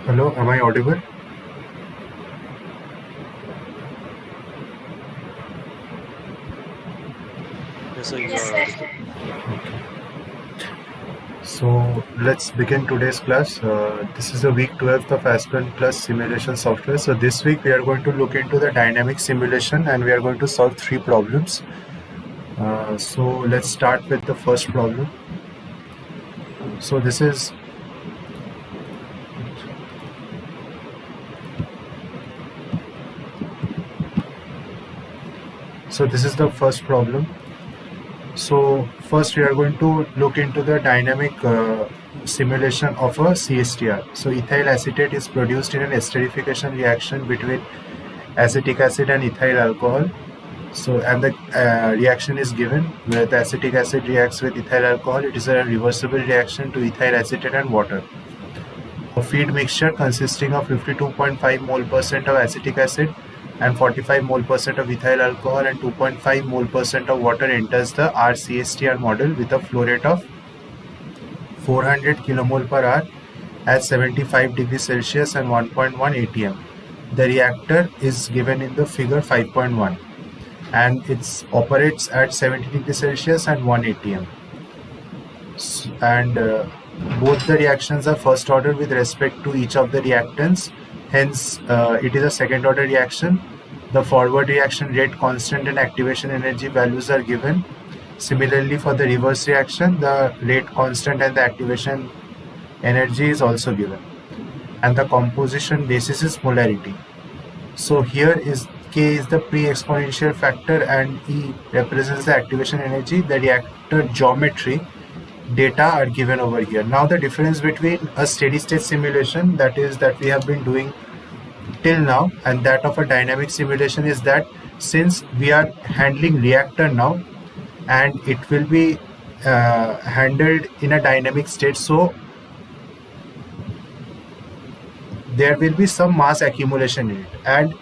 Hello, am I audible? Yes, sir, you are audible. So let's begin today's class. This is the week 12th of Aspen Plus simulation software. So this week we are going to look into the dynamic simulation and we are going to solve three problems. So let's start with the first problem. So this is the first problem. So first we are going to look into the dynamic simulation of a CSTR. So ethyl acetate is produced in an esterification reaction between acetic acid and ethyl alcohol. So and the reaction is given where the acetic acid reacts with ethyl alcohol. It is a reversible reaction to ethyl acetate and water. A feed mixture consisting of 52.5 mole percent of acetic acid and 45 mole percent of ethyl alcohol and 2.5 mole percent of water enters the RCSTR model with a flow rate of 400 kilomole per hour at 75 degrees Celsius and 1.1 atm. The reactor is given in the figure 5.1 and it operates at 70 degrees Celsius and 1 atm. And both the reactions are first order with respect to each of the reactants. Hence, it is a second order reaction. The forward reaction rate constant and activation energy values are given. Similarly, for the reverse reaction, the rate constant and the activation energy is also given. And the composition basis is molarity. So here is K is the pre-exponential factor and E represents the activation energy. The reactor geometry data are given over here. Now the difference between a steady state simulation that we have been doing till now and that of a dynamic simulation is that since we are handling reactor now and it will be handled in a dynamic state, so there will be some mass accumulation in it, and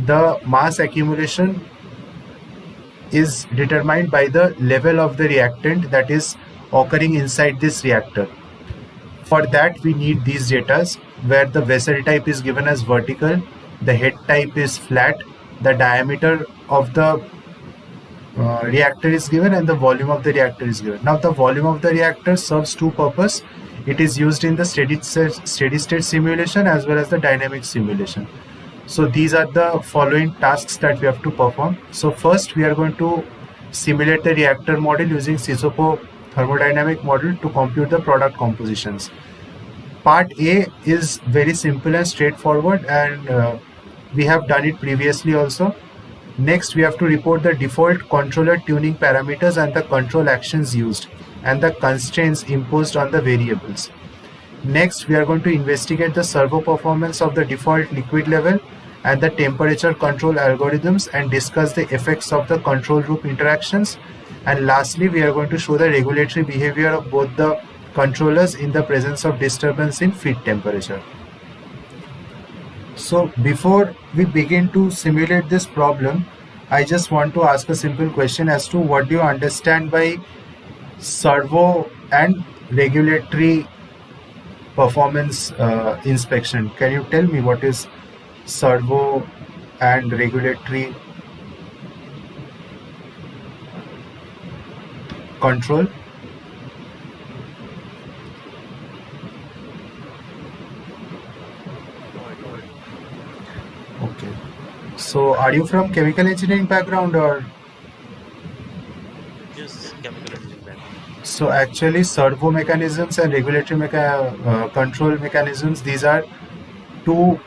the mass accumulation is determined by the level of the reactant that is occurring inside this reactor. For that we need these data where the vessel type is given as vertical, the head type is flat, the diameter of the reactor is given and the volume of the reactor is given. Now the volume of the reactor serves two purposes. It is used in the steady state simulation as well as the dynamic simulation. So these are the following tasks that we have to perform. So first we are going to simulate the reactor model using Sissoko thermodynamic model to compute the product compositions. Part A is very simple and straightforward, and we have done it previously also. Next, we have to report the default controller tuning parameters and the control actions used and the constraints imposed on the variables. Next, we are going to investigate the servo performance of the default liquid level and the temperature control algorithms and discuss the effects of the control loop interactions. And lastly, we are going to show the regulatory behavior of both the controllers in the presence of disturbance in feed temperature. So before we begin to simulate this problem, I just want to ask a simple question as to what do you understand by servo and regulatory performance inspection. Can you tell me what is servo and regulatory control? Okay. So are you from chemical engineering background or? Yes, chemical engineering background. So actually servo mechanisms and regulatory control mechanisms, these are two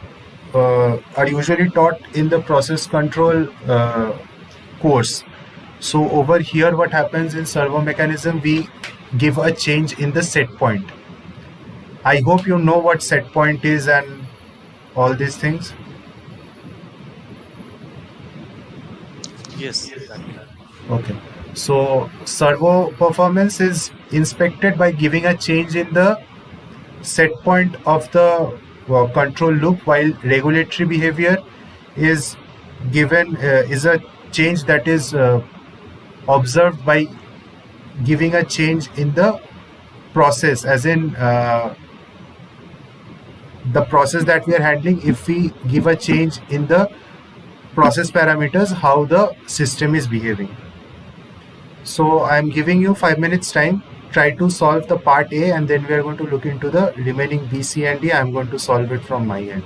are usually taught in the process control course. So over here what happens in servo mechanism, we give a change in the set point. I hope you know what set point is and all these things. Yes, exactly. Okay. So servo performance is inspected by giving a change in the set point of the control loop, while regulatory behavior is given is a change that is observed by giving a change in the process, as in the process that we are handling, if we give a change in the process parameters, how the system is behaving. So I'm giving you 5 minutes time. Try to solve the part A, and then we are going to look into the remaining B, C, and D. I'm going to solve it from my end.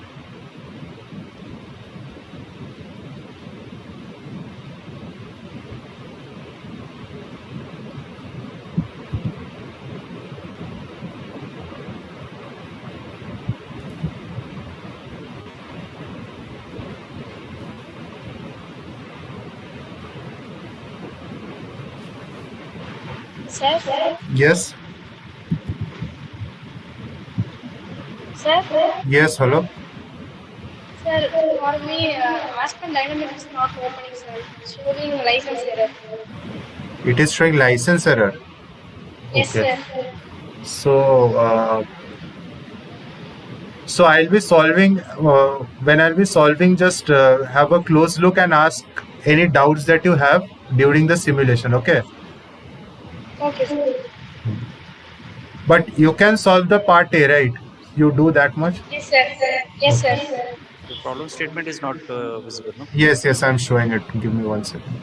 Sir, Yes. sir, Yes. Hello. sir, for me, Aspen Dynamics is not opening, sir. It's showing license error. It is showing license error. Yes, Okay. sir. So, so I'll be solving. When I'll be solving, just have a close look and ask any doubts that you have during the simulation. Okay. Okay, sir. But you can solve the part A, right? You do that much. Yes, sir. Yes, sir. Okay. The problem statement is not visible, no? Yes. Yes. I'm showing it. Give me 1 second.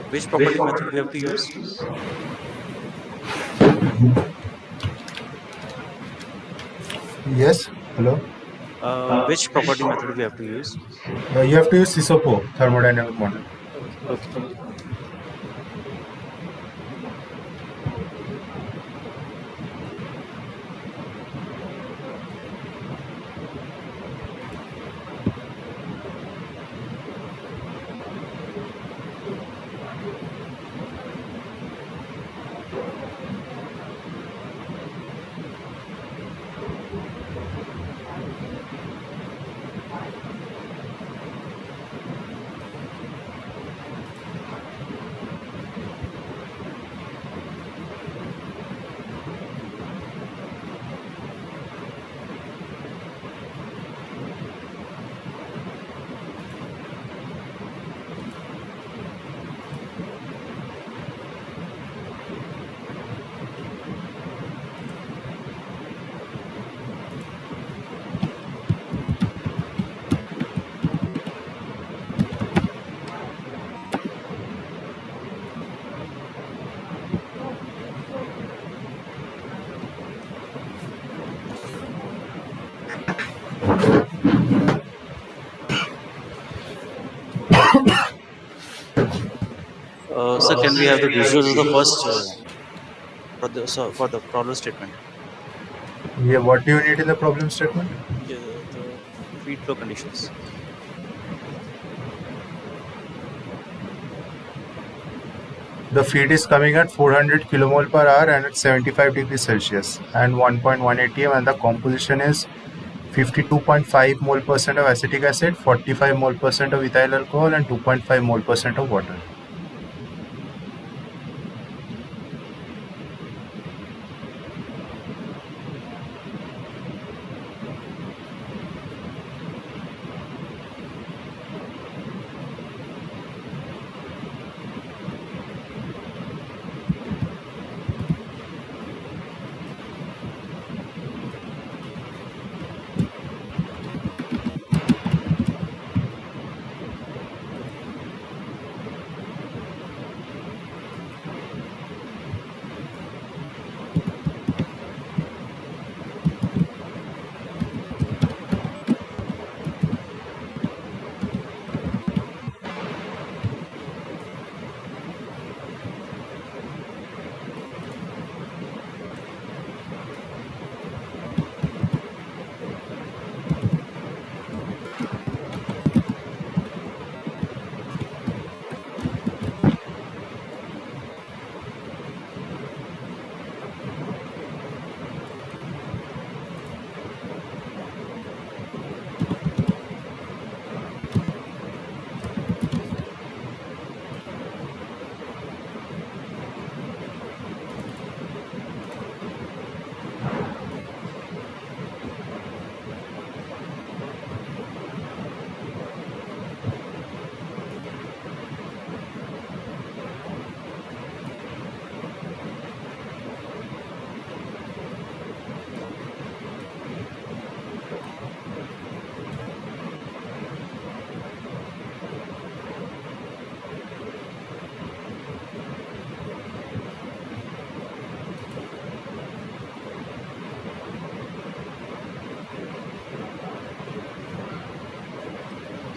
Which property method we have to use? Yes. Hello. Which property method we have to use? You have to use SISOPO, thermodynamic model. Okay. Okay. Sir, can we have the visuals of the first for the problem statement? Yeah. What do you need in the problem statement? Yeah, the feed flow conditions. The feed is coming at 400 kilomole per hour and at 75 degrees Celsius and 1.1 atm, and the composition is 52.5 mole percent of acetic acid, 45 mole percent of ethyl alcohol, and 2.5 mole percent of water.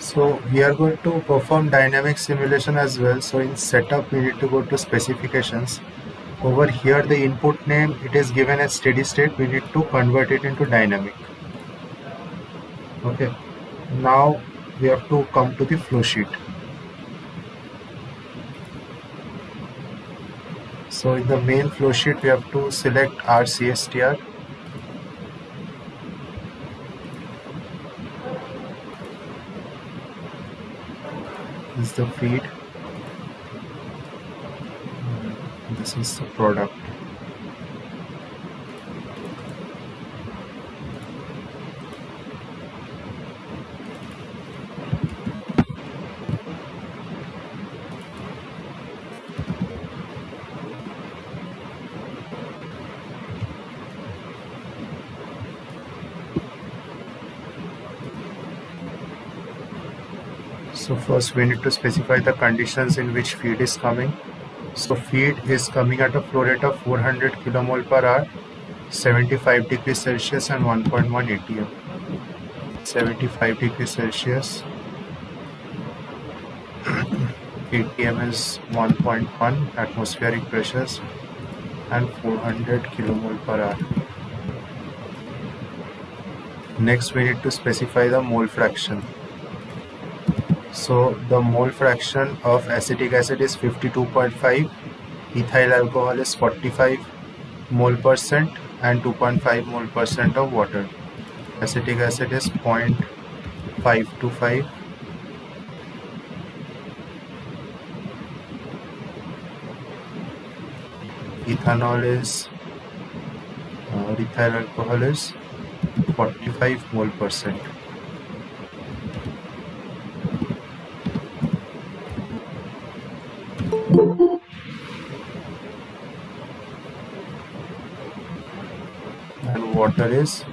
So we are going to perform dynamic simulation as well. So in setup, we need to go to specifications. Over here, the input name, it is given as steady state. We need to convert it into dynamic. Okay. Now we have to come to the flow sheet. So in the main flow sheet, we have to select RCSTR. This is the feed. This is the product. So first we need to specify the conditions in which feed is coming. So feed is coming at a flow rate of 400 kmol per hour, 75 degrees Celsius and 1.1 atm. 75 degrees Celsius, atm is 1.1 atmospheric pressures and 400 kmol per hour. Next we need to specify the mole fraction. So the mole fraction of acetic acid is 52.5, ethyl alcohol is 45 mole percent and 2.5 mole percent of water. Acetic acid is 0.525, ethanol is ethyl alcohol is 45 mole percent. And water is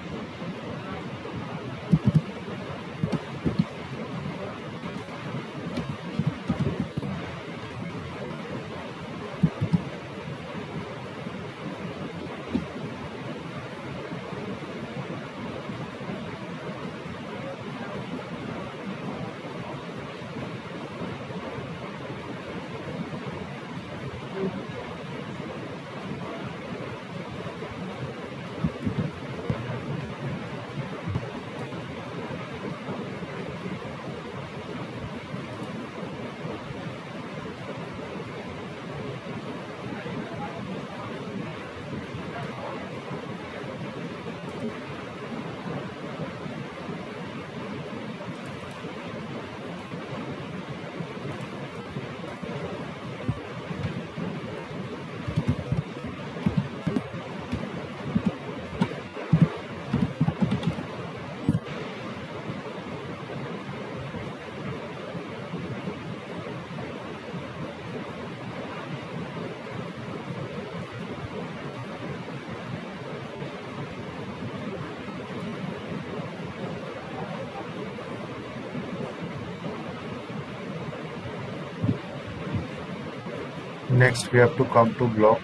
next we have to come to block.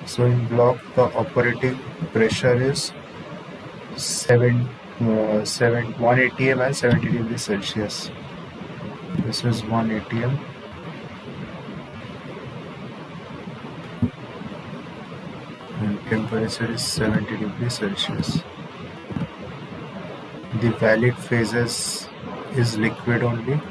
So in block the operating pressure is 1 atm and 70 degrees Celsius. This is 1 atm and temperature is 70 degrees Celsius. The valid phases is liquid only.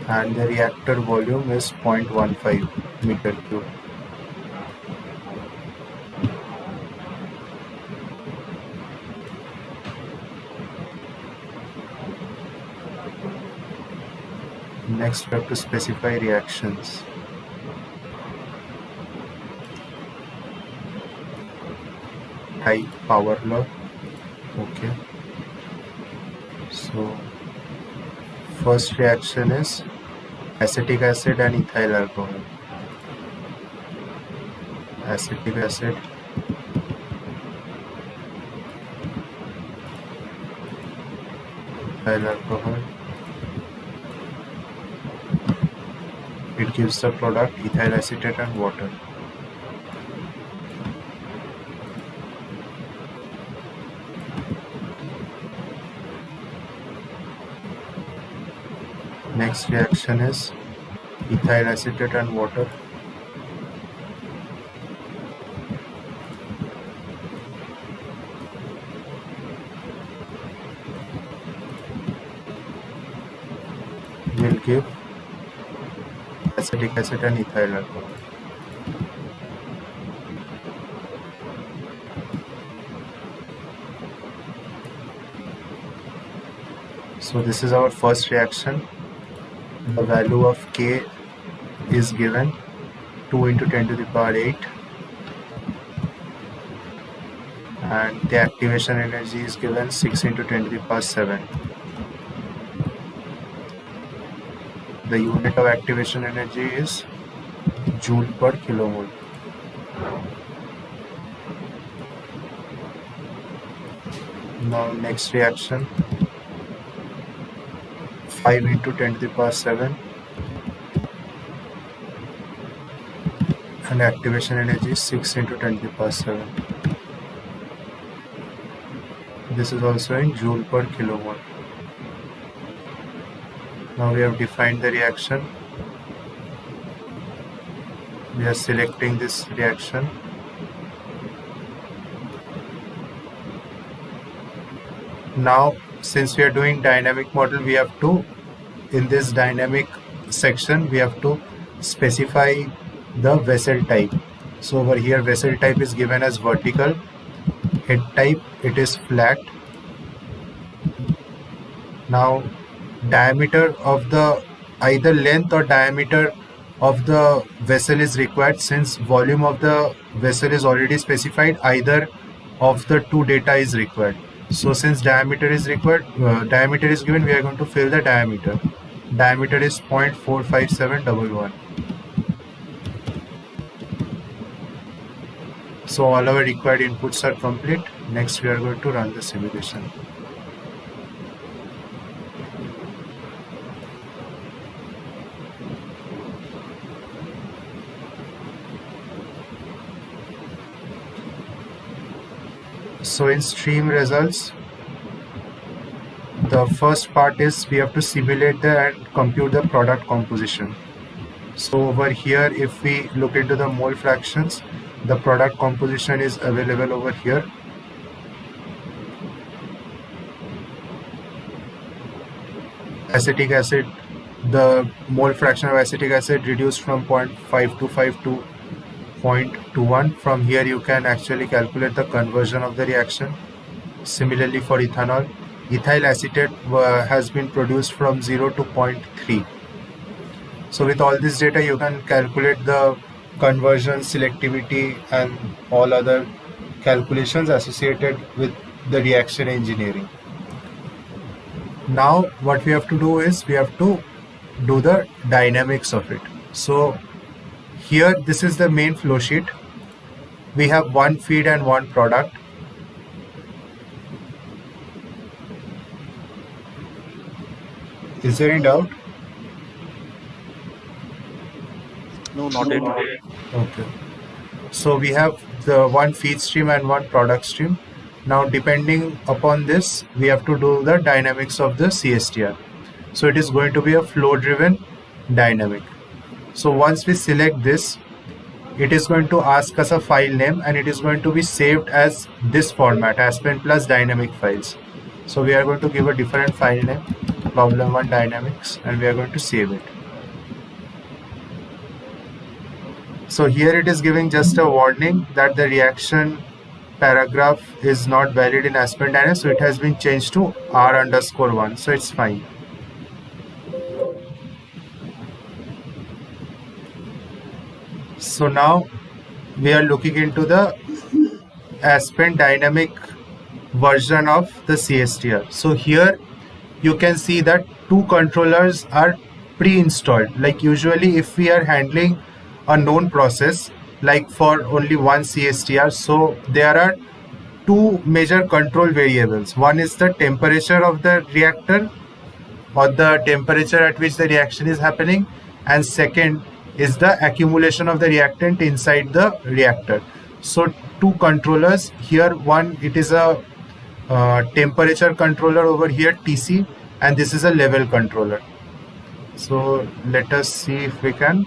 And the reactor volume is 0.15 meter cube. Next we have to specify reactions. Type power law. Okay. So first reaction is acetic acid and ethyl alcohol. Acetic acid, ethyl alcohol. It gives the product ethyl acetate and water. Next reaction is ethyl acetate and water. Will give acetic acid and ethyl alcohol. So this is our first reaction. The value of K is given 2 into 10 to the power 8, and the activation energy is given 6 into 10 to the power 7. The unit of activation energy is joule per kilomole. Now next reaction, 5 into 10 to the power 7, and activation energy is 6 into 10 to the power 7. This is also in joule per kilomole. Now we have defined the reaction. We are selecting this reaction. Now, since we are doing dynamic model, we have to, in this dynamic section, we have to specify the vessel type. So over here, vessel type is given as vertical. Head type, it is flat. Now, diameter of the, either length or diameter of the vessel is required. Since volume of the vessel is already specified, either of the two data is required. So since diameter is required, diameter is given, we are going to fill the diameter. Diameter is 0.45711. So all our required inputs are complete. Next we are going to run the simulation. So in stream results, the first part is we have to simulate and compute the product composition. So over here, if we look into the mole fractions, the product composition is available over here. Acetic acid, the mole fraction of acetic acid reduced from 0.525 to 0.21. From here you can actually calculate the conversion of the reaction. Similarly for ethanol, ethyl acetate has been produced from 0 to 0.3. So with all this data you can calculate the conversion, selectivity and all other calculations associated with the reaction engineering. Now what we have to do is we have to do the dynamics of it. So here this is the main flow sheet. We have one feed and one product. Is there any doubt? No, not yet. Okay. So we have the one feed stream and one product stream. Now depending upon this, we have to do the dynamics of the CSTR. So it is going to be a flow driven dynamic. So once we select this, it is going to ask us a file name and it is going to be saved as this format, Aspen plus dynamic files. So we are going to give a different file name, problem1 dynamics, and we are going to save it. So here it is giving just a warning that the reaction paragraph is not valid in Aspen Dynamics, so it has been changed to R_1, so it's fine. So now we are looking into the Aspen dynamic version of the CSTR. So here you can see that two controllers are pre-installed. Like usually if we are handling a known process, like for only one CSTR, so there are two major control variables. One is the temperature of the reactor or the temperature at which the reaction is happening, and second is the accumulation of the reactant inside the reactor. So two controllers here, one it is a temperature controller over here, TC, and this is a level controller. So let us see if we can.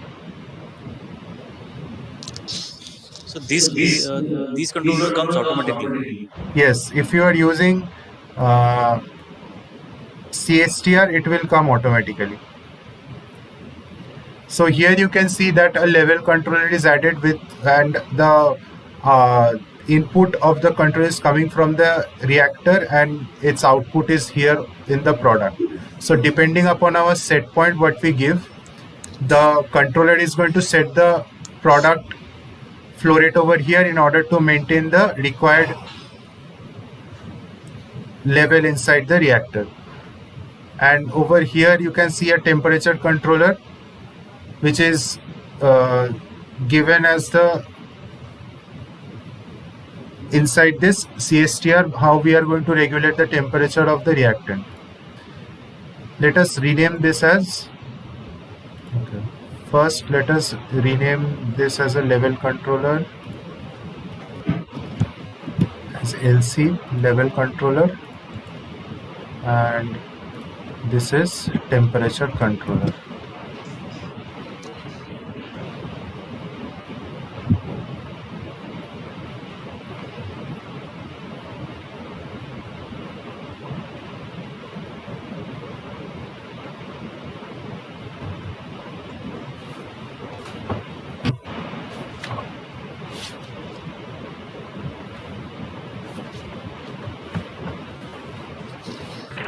So these controller comes automatically. Yes, if you are using uh, CSTR, it will come automatically. So here you can see that a level controller is added with, and the uh, input of the controller is coming from the reactor and its output is here in the product. So depending upon our set point what we give, the controller is going to set the product flow rate over here in order to maintain the required level inside the reactor. And over here you can see a temperature controller which is given as the inside this CSTR, how we are going to regulate the temperature of the reactant. Let us rename this as, okay. First let us rename this as a level controller, as LC level controller, and this is temperature controller.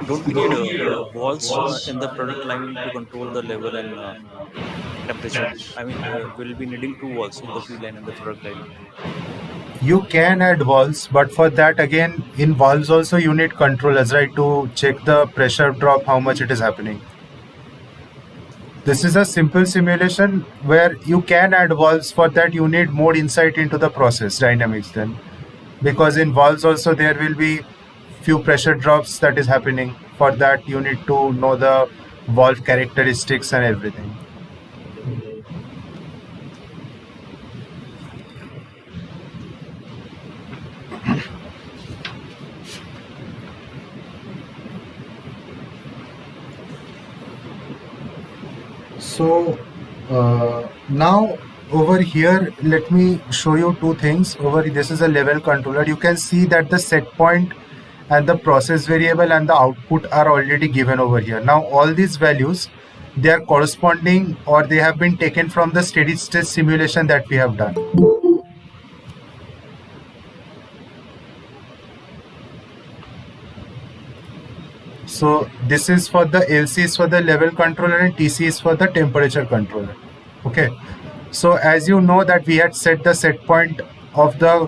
Don't we need walls in the product line to control the level and temperature? I mean, we'll be needing two walls in the feed line and the product line. You can add valves, but for that again in valves also you need controllers, right, to check the pressure drop, how much it is happening. This is a simple simulation where you can add valves. For that you need more insight into the process dynamics then, because in valves also there will be few pressure drops that is happening. For that you need to know the valve characteristics and everything. So now over here let me show you two things. Over this is a level controller. You can see that the set point and the process variable and the output are already given over here. Now all these values, they are corresponding or they have been taken from the steady state simulation that we have done. So this is for the LC is for the level controller and TC is for the temperature controller. Okay. So as you know that we had set the set point of the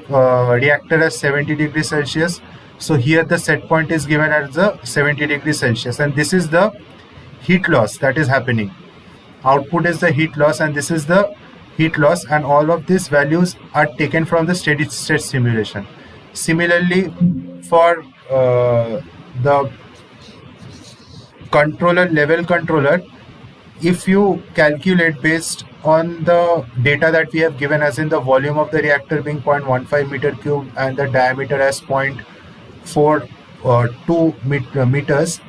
reactor as 70 degrees Celsius. So here the set point is given as the 70 degrees Celsius, and this is the heat loss that is happening. Output is the heat loss and this is the heat loss, and all of these values are taken from the steady state simulation. Similarly, for the controller level controller, if you calculate based on the data that we have given, as in the volume of the reactor being 0.15 meter cube and the diameter as 0.42 meters,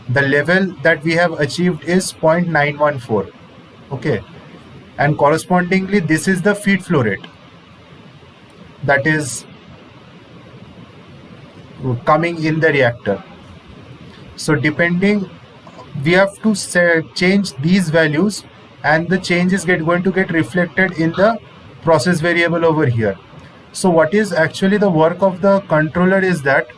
the level that we have achieved is 0.914. Okay, and correspondingly this is the feed flow rate that is coming in the reactor. So depending, we have to change these values, and the change is going to get reflected in the process variable over here. So what is actually the work of the controller is that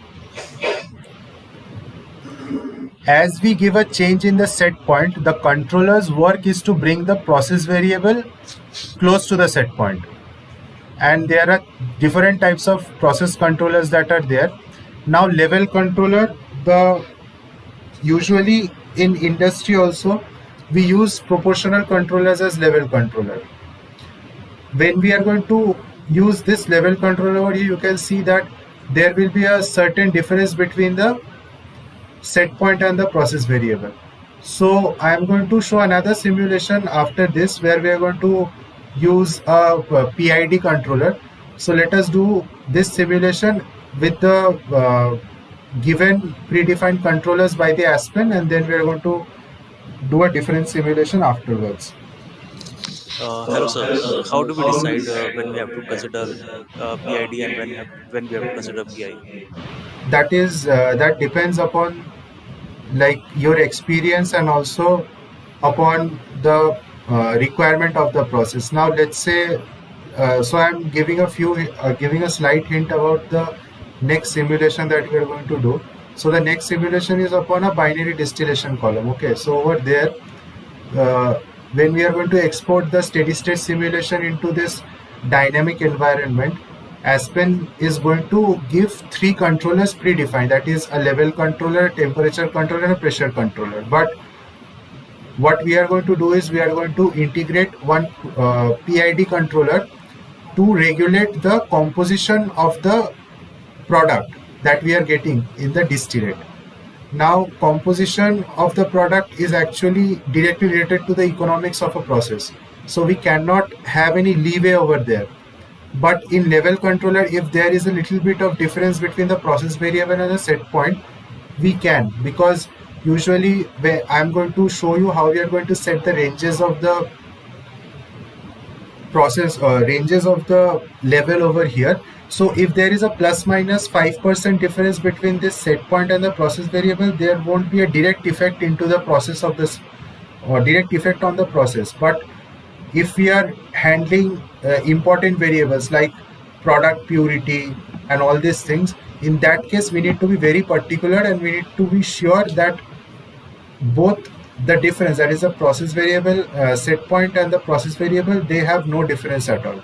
as we give a change in the set point, the controller's work is to bring the process variable close to the set point. And there are different types of process controllers that are there. Now level controller, the usually in industry also we use proportional controllers as level controller. When we are going to use this level controller over here, you can see that there will be a certain difference between the set point and the process variable. So I am going to show another simulation after this where we are going to use a PID controller. So let us do this simulation with the given predefined controllers by the Aspen, and then we are going to do a different simulation afterwards. Hello, sir. How do we decide when we have to consider PID and when we have to consider PI? That depends upon like your experience and also upon the requirement of the process. Now let's say, so I'm giving a slight hint about the next simulation that we are going to do. So the next simulation is upon a binary distillation column. Okay, so over there, uh, when we are going to export the steady state simulation into this dynamic environment, Aspen is going to give three controllers predefined, that is a level controller, temperature controller, and a pressure controller. But what we are going to do is we are going to integrate one PID controller to regulate the composition of the product that we are getting in the distillate. Now, composition of the product is actually directly related to the economics of a process. So we cannot have any leeway over there. But in level controller, if there is a little bit of difference between the process variable and the set point, we can, because usually I'm going to show you how we are going to set the ranges of the process ranges of the level over here. So if there is a plus minus 5% difference between this set point and the process variable, there won't be a direct effect into the process of this, or direct effect on the process. But if we are handling important variables like product purity and all these things, in that case we need to be very particular and we need to be sure that both the difference, that is the process variable set point and the process variable, they have no difference at all.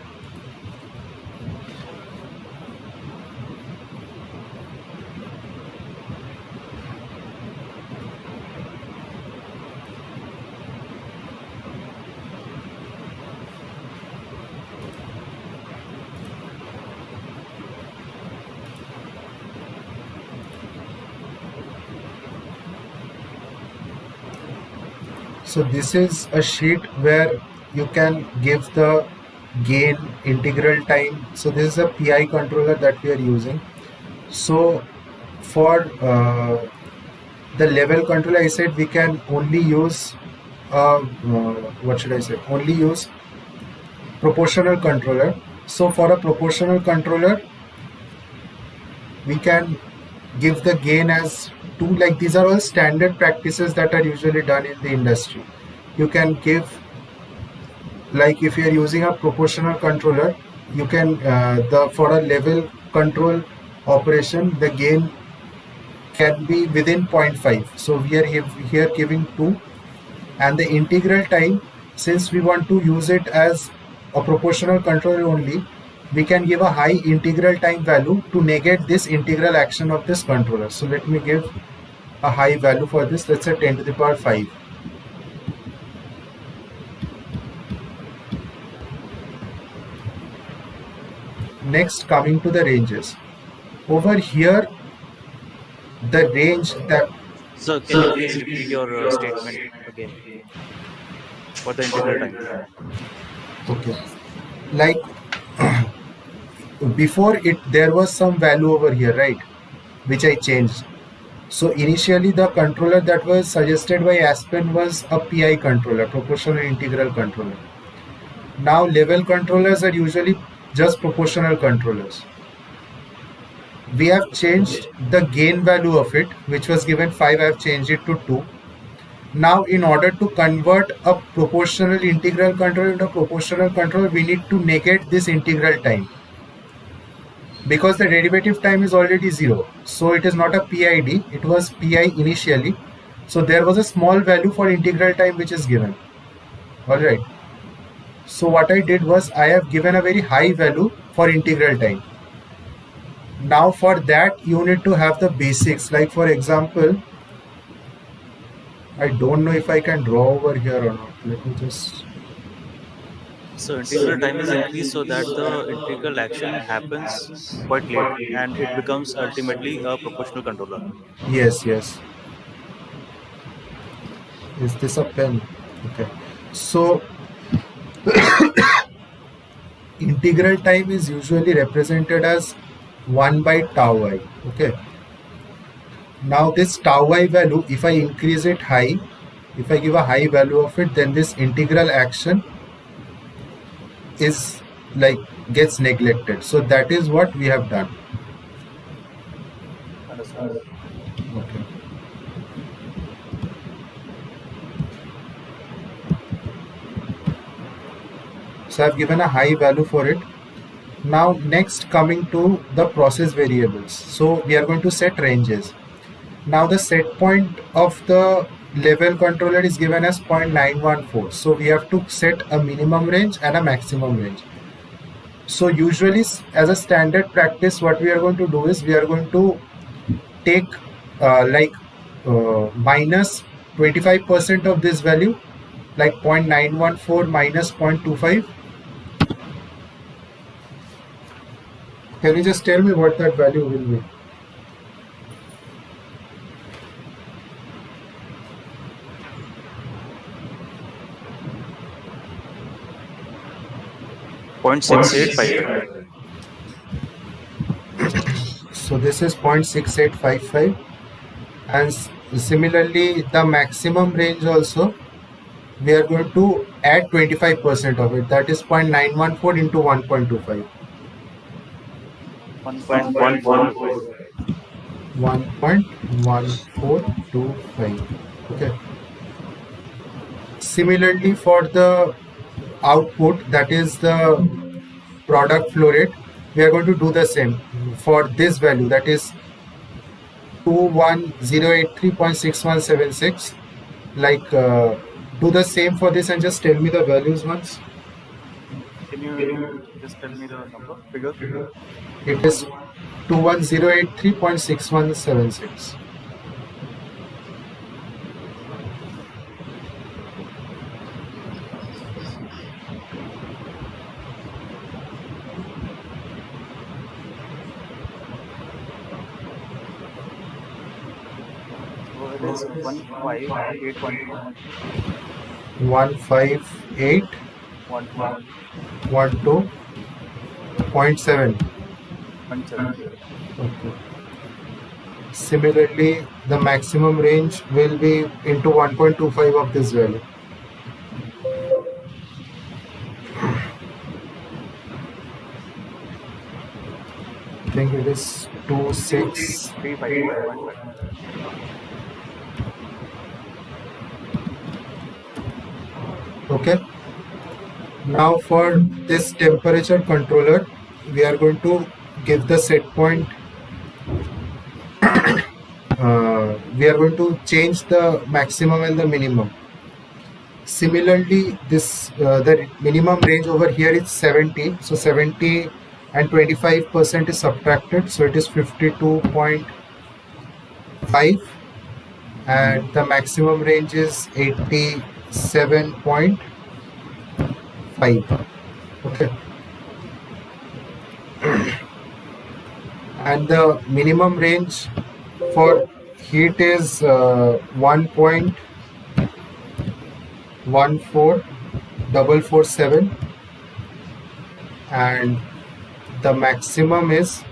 So this is a sheet where you can give the gain, integral time. So this is a PI controller that we are using. So for the level controller, I said we can only use what should I say? Only use proportional controller. So for a proportional controller, we can give the gain as 2. Like these are all standard practices that are usually done in the industry. You can give, like if you are using a proportional controller, you can the for a level control operation, the gain can be within 0.5. So we are here giving 2, and the integral time, since we want to use it as a proportional controller only, we can give a high integral time value to negate this integral action of this controller. So let me give a high value for this, let's say 10 to the power 5. Next, coming to the ranges. Over here, the range that, Sir, can you please repeat your statement again for the integral time? okay, like before it, there was some value over here, right? Which I changed. So initially the controller that was suggested by Aspen was a PI controller, proportional integral controller. Now level controllers are usually just proportional controllers. We have changed the gain value of it, which was given 5, I have changed it to 2. Now in order to convert a proportional integral controller into a proportional controller, we need to negate this integral time, because the derivative time is already 0. So it is not a PID, it was PI initially. So there was a small value for integral time which is given. Alright. So what I did was I have given a very high value for integral time. Now for that you need to have the basics. Like for example, I don't know if I can draw over here or not. Let me just. So integral time is increased so that the integral action happens quite late and it becomes ultimately a proportional controller. Yes, yes. Is this a pen? Okay. So integral time is usually represented as 1 by tau I. Okay. Now this tau I value, if I increase it high, If I give a high value of it, then this integral action is like gets neglected. So that is what we have done. Understood. Okay. So I've given a high value for it. Now next coming to the process variables. So we are going to set ranges. Now the set point of the level controller is given as 0.914. So we have to set a minimum range and a maximum range. So usually as a standard practice, what we are going to do is we are going to take like minus 25% of this value, like 0.914 minus 0.25. Can you just tell me what that value will be? Point 6855. So this is 0.6855, and similarly the maximum range also we are going to add 25% of it, that is 0.914 into 1.25. 1.1425. 1.1425. Okay. Similarly for the output, that is the product flow rate, we are going to do the same for this value, that is 21083.6176. Like do the same for this and just tell me the values once. Can you just tell me the number, figure? It is 21083.6176. So it is 15812. 15812.7. 12.7. Okay. Similarly, the maximum range will be into 1.25 of this value. I think it is 26. 353.5. Okay. Now for this temperature controller, we are going to give the set point. We are going to change the maximum and the minimum. Similarly, this the minimum range over here is 70. So 70 and 25% is subtracted. So it is 52.5, and the maximum range is 87.5. Okay. And the minimum range for heat is 1.14447, and the maximum is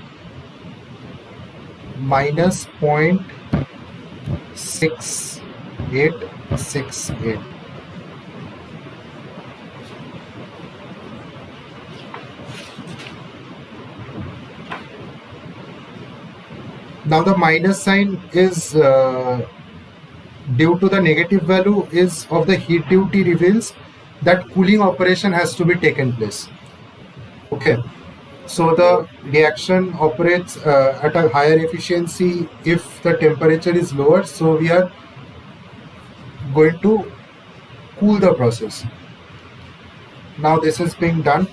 minus 0.6868. Now the minus sign is due to the negative value is of the heat duty, reveals that cooling operation has to be taken place. Okay. So the reaction operates at a higher efficiency if the temperature is lower. So we are going to cool the process. Now this is being done.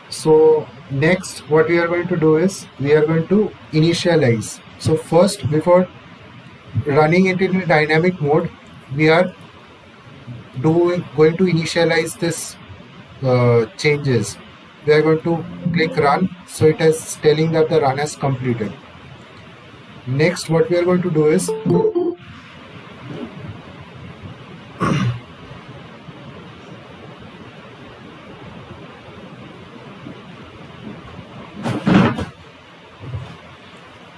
So next what we are going to do is we are going to initialize. So first, before running it in dynamic mode, we are going to initialize this changes. We are going to click run, so it is telling that the run has completed. Next what we are going to do is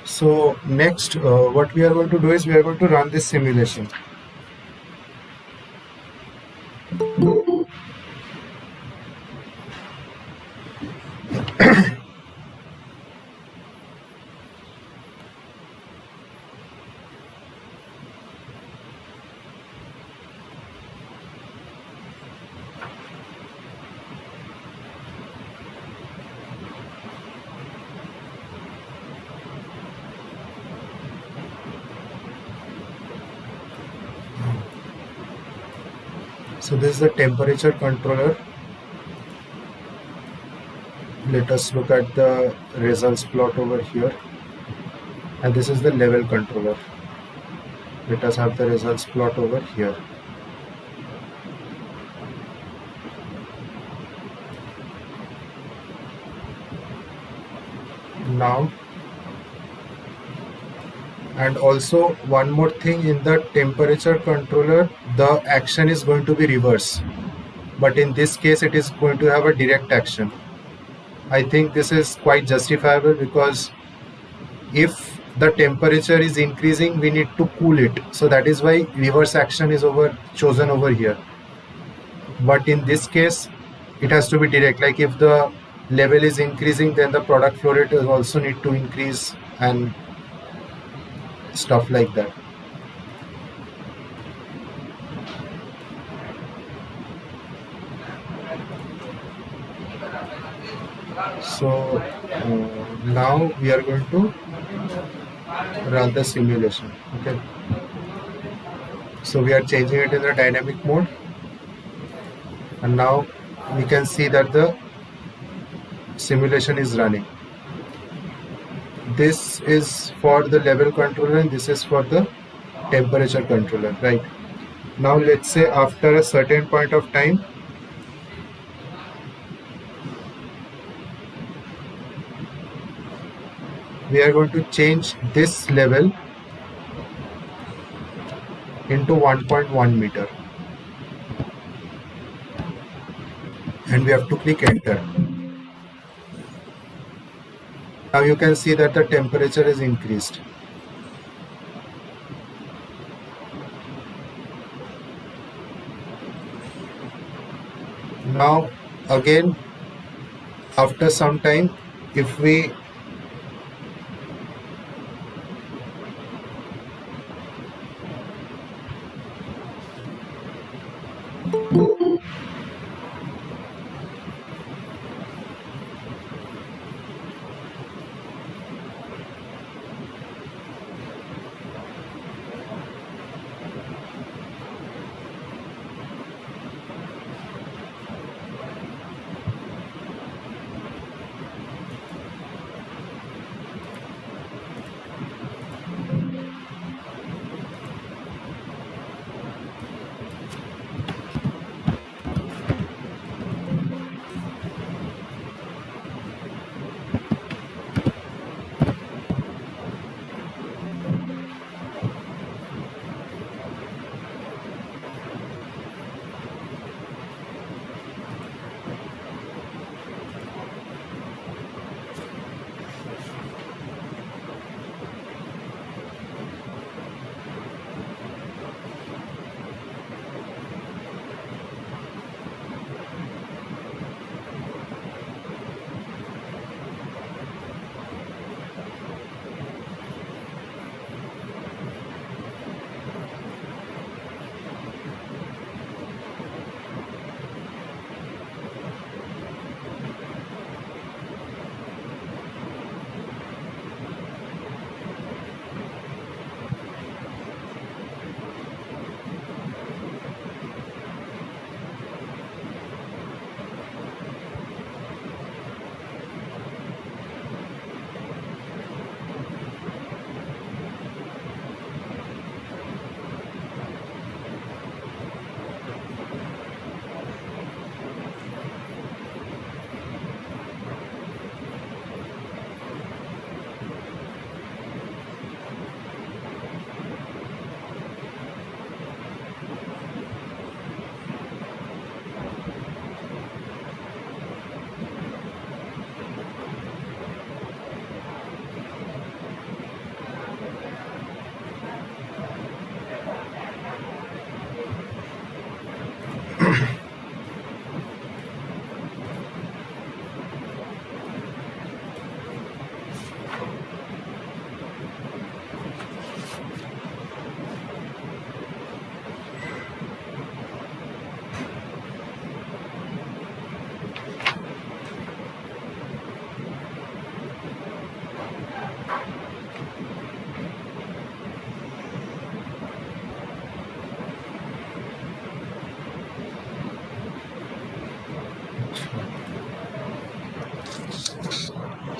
so next what we are going to do is we are going to run this simulation. So this is the temperature controller. Let us look at the results plot over here. And this is the level controller. Let us have the results plot over here. Now, and also one more thing, in the temperature controller the action is going to be reverse, but in this case it is going to have a direct action. I think this is quite justifiable because if the temperature is increasing we need to cool it, so that is why reverse action is chosen over here. But in this case it has to be direct, like if the level is increasing then the product flow rate will also need to increase and stuff like that. So now we are going to run the simulation. Okay, so we are changing it in the dynamic mode, and now we can see that the simulation is running. This is for the level controller and this is for the temperature controller, right? Now let's say after a certain point of time we are going to change this level into 1.1 meter and we have to click enter. Now you can see that the temperature is increased. Now again after some time, if we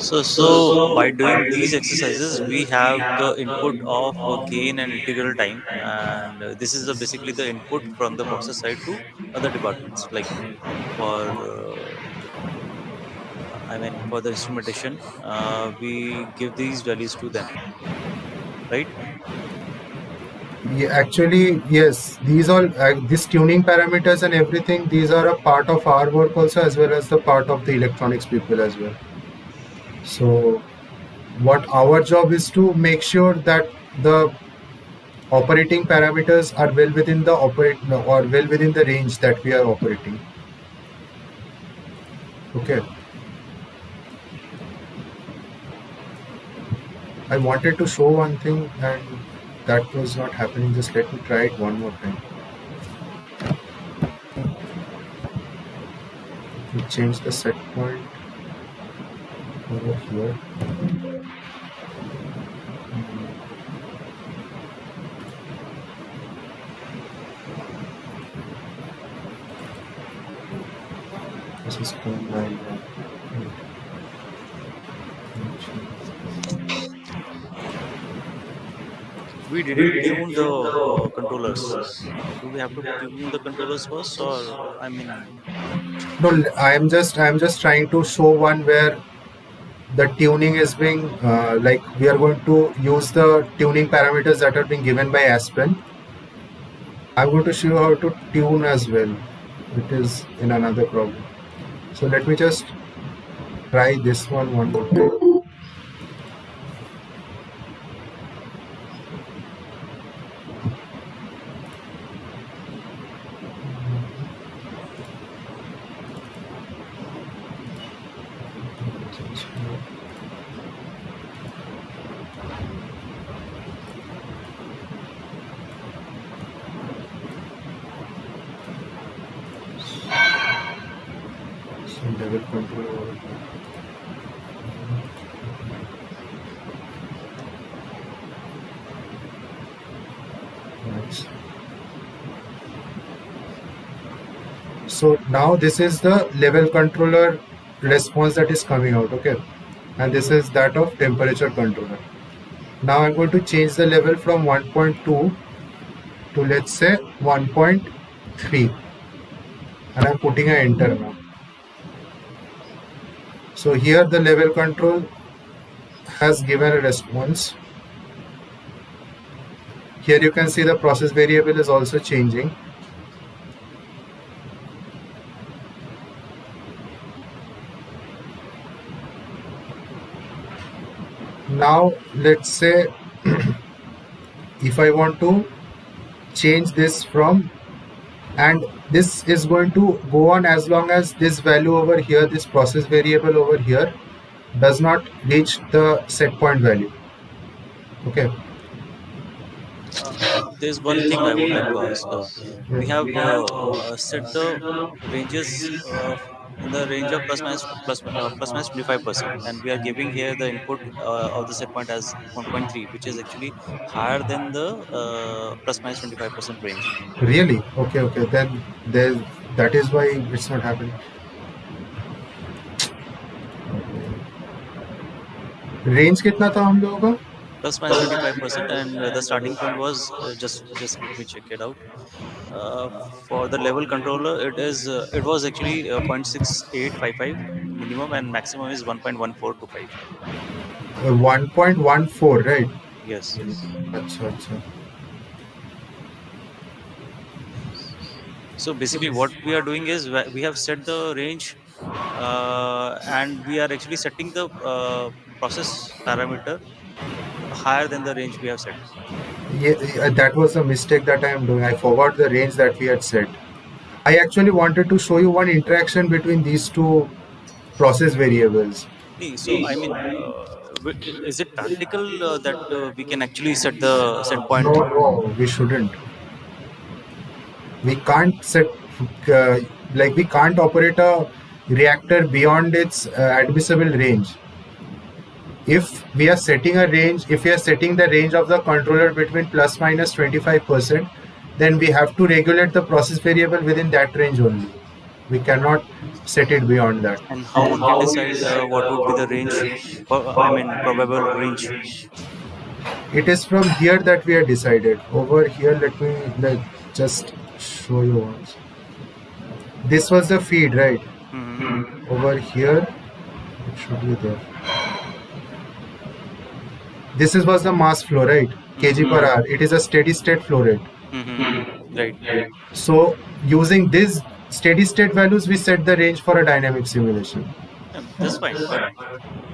So by doing these exercises, we have the input of gain and integral time, and this is basically the input from the process side to other departments. Like for, I mean, for the instrumentation, we give these values to them, right? Yeah, actually, yes, these all these tuning parameters and everything, these are a part of our work also, as well as the part of the electronics people as well. So what our job is to make sure that the operating parameters are well within the operate no, or well within the range that we are operating. Okay. I wanted to show one thing and that was not happening. Just let me try it one more time. We change the set point over here. This is 0.91. We didn't tune the controllers. Do we have to tune the controllers first, or I mean, No, I am just trying to show one where the tuning is being like we are going to use the tuning parameters that are being given by Aspen. I'm going to show you how to tune as well. It is in another problem. So let me just try this one more time. So level control over here. Nice. So now this is the level controller response that is coming out, okay? And this is that of temperature controller. Now I'm going to change the level from 1.2 to let's say 1.3 and I'm putting an enter now. So here the level control has given a response. Here you can see the process variable is also changing. Now let's say if I want to change this from, and this is going to go on as long as this value over here, this process variable over here, does not reach the set point value. Okay. there's one thing I would like to ask. We Yeah. have set the ranges in the range of plus minus 25%, and we are giving here the input of the set point as 1.3, which is actually higher than the plus minus 25% range. Really? Okay, okay. Then there, that is why it's not happening. Range कितना था हम लोगों का? Plus minus 25%, and the starting point was just let me check it out. For the level controller, it was actually 0.6855 minimum, and maximum is 1.1425. 1.14, right? Yes. अच्छा अच्छा. So basically, what we are doing is we have set the range, and we are actually setting the process parameter higher than the range we have set. Yeah, that was a mistake that I am doing. I forgot the range that we had set. I actually wanted to show you one interaction between these two process variables. So I mean, is it practical that we can actually set the set No, point? no, we shouldn't. We can't set, uh, like, we can't operate a reactor beyond its admissible range. If we are setting a range, if we are setting the range of the controller between plus minus 25%, then we have to regulate the process variable within that range only. We cannot set it beyond that. And how one can decide what would be the range, I mean, probable range? It is from here that we are decided. Over here, let just show you once. This was the feed, right? Mm-hmm. Over here, it should be there. This is was the mass flow, right? Kg Mm-hmm. per hour. It is a steady state flow rate. Mm-hmm. Right. So using these steady state values, we set the range for a dynamic simulation. That's fine. But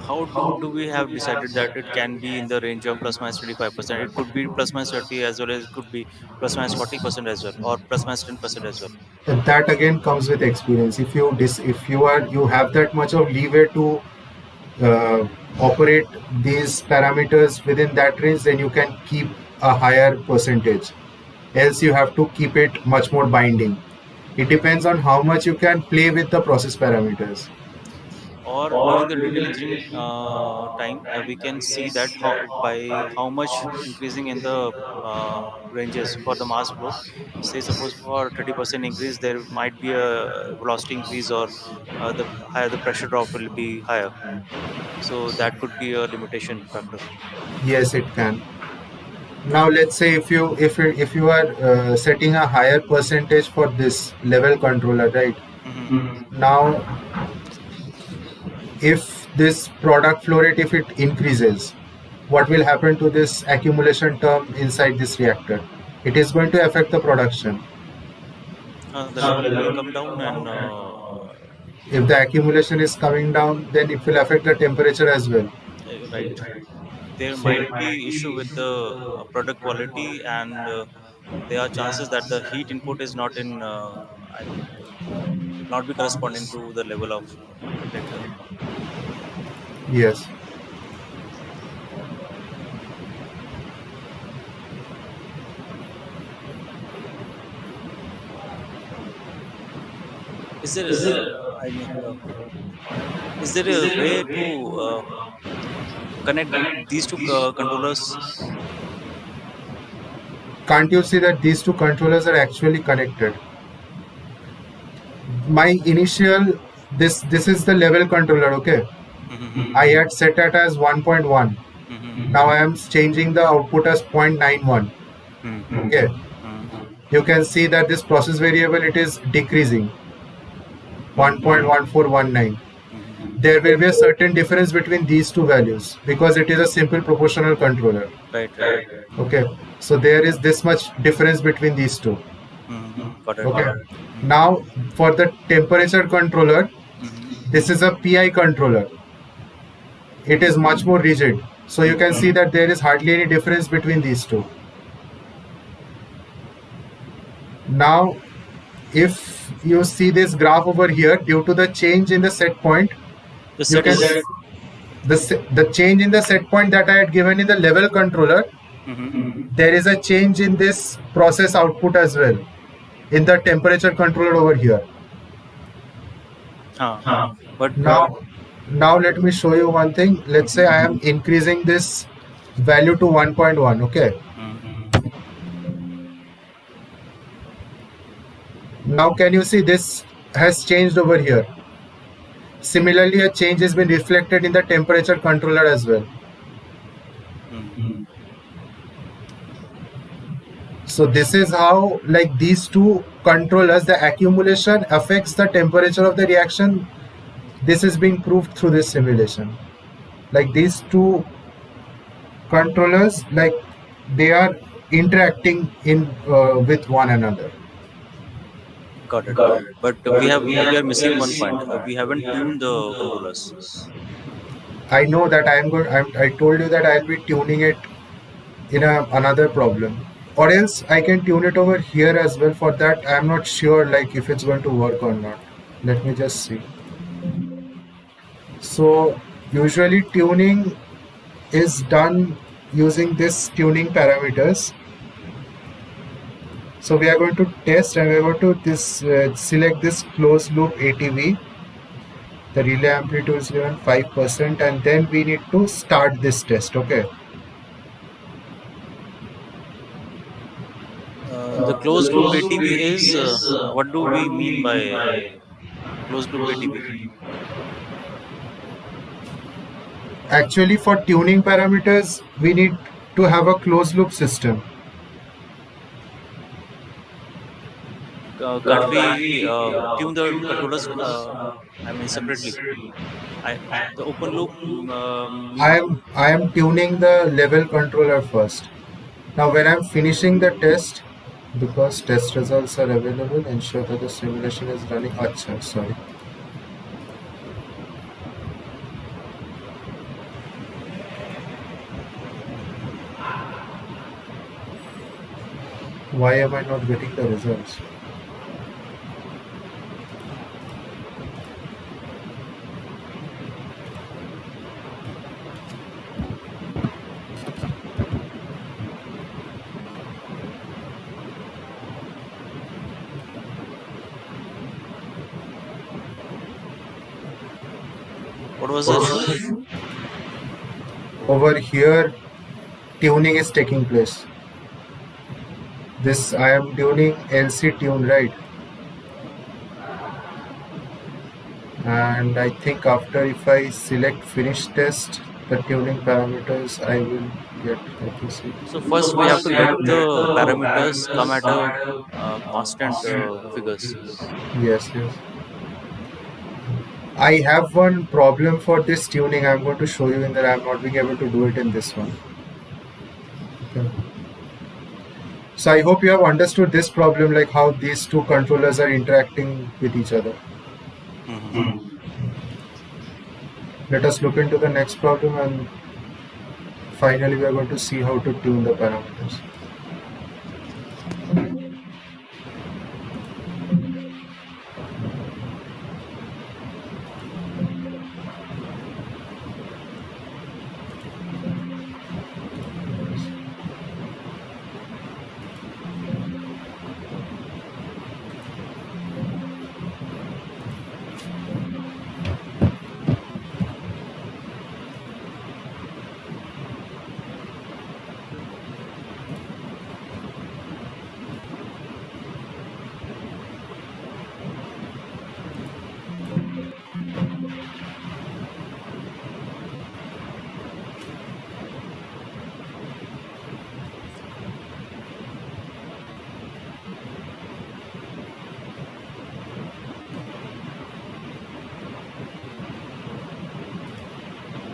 how do we have decided that it can be in the range of plus minus 25%? It could be plus minus 30 as well as it could be plus minus 40% as well, or plus minus 10% as well. And that again comes with experience. If you have that much of leeway to uh, operate these parameters within that range, then you can keep a higher percentage. Else, you have to keep it much more binding. It depends on how much you can play with the process parameters. Or during the detail engineering time, we can see that how by how much increasing in the ranges for the mass flow. Say suppose for 30% increase, there might be a velocity increase, or the higher the pressure drop will be higher. So that could be a limitation factor. Yes, it can. Now, let's say if you are setting a higher percentage for this level controller, right? Hmm. Now, if this product flow rate, if it increases, what will happen to this accumulation term inside this reactor? It is going to affect the production. The level will come down, and If the accumulation is coming down, then it will affect the temperature as well. right, there might be issue with the product quality, and there are chances that the heat input is not in I mean not be corresponding to the level of reactor. Yes. Is there I mean is there a way to connect these two controllers? Can't you see that these two controllers are actually connected? My initial this is the level controller, okay? Mm-hmm. I had set it as 1.1. Mm-hmm. Now I am changing the output as 0.91. Okay. Mm-hmm. You can see that this process variable it is decreasing Mm-hmm. 1.1419. Mm-hmm. There will be a certain difference between these two values because it is a simple proportional controller. Right, right. Okay. So there is this much difference between these two. Mm-hmm. Got it. Okay. Now for the temperature controller, Mm-hmm. this is a PI controller. It is much more rigid. So you can see that there is hardly any difference between these two. Now, if you see this graph over here, due to the change in the set point, The you set can is. the change in the set point that I had given in the level controller, Mm-hmm. there is a change in this process output as well in the temperature controller over here. Huh. But Now, now let me show you one thing. Let's say I am increasing this value to 1.1. Okay. mm, Now, can you see this has changed over here? Similarly, a change has been reflected in the temperature controller as well. mm, So this is how, like these two controllers, the accumulation affects the temperature of the reaction. This is being proved through this simulation. Like these two controllers, like they are interacting in with one another. got it. But we are missing one point. We haven't tuned the controllers. I know that I am good. I told you that I'll be tuning it in another problem, or else I can tune it over here as well. For that, I'm not sure like if it's going to work or not. Let me just see. So usually tuning is done using this tuning parameters. So we are going to test and we are going to select this closed loop ATV. The relay amplitude is given 5%, and then we need to start this test. Okay. The closed loop ATV is what do we mean by? closed loop ATB. Actually, for tuning parameters, we need to have a closed loop system. Can't we tune the controllers? I mean, separately. The open loop mean. I am tuning the level controller first. Now, when I'm finishing the test, because test results are available, ensure that the simulation is running. Acha, sorry. Why am I not getting the results? What was the issue? Over here, tuning is taking place. This I am tuning LC tune, right? And I think after if I select finish test, the tuning parameters I will get. Let me see. So first we have to get the parameters come at a constant figures. Yes, yes. I have one problem for this tuning. I'm going to show you in that I'm not being able to do it in this one. Okay. So I hope you have understood this problem, like how these two controllers are interacting with each other. Hmm. Let us look into the next problem, and finally we are going to see how to tune the parameters.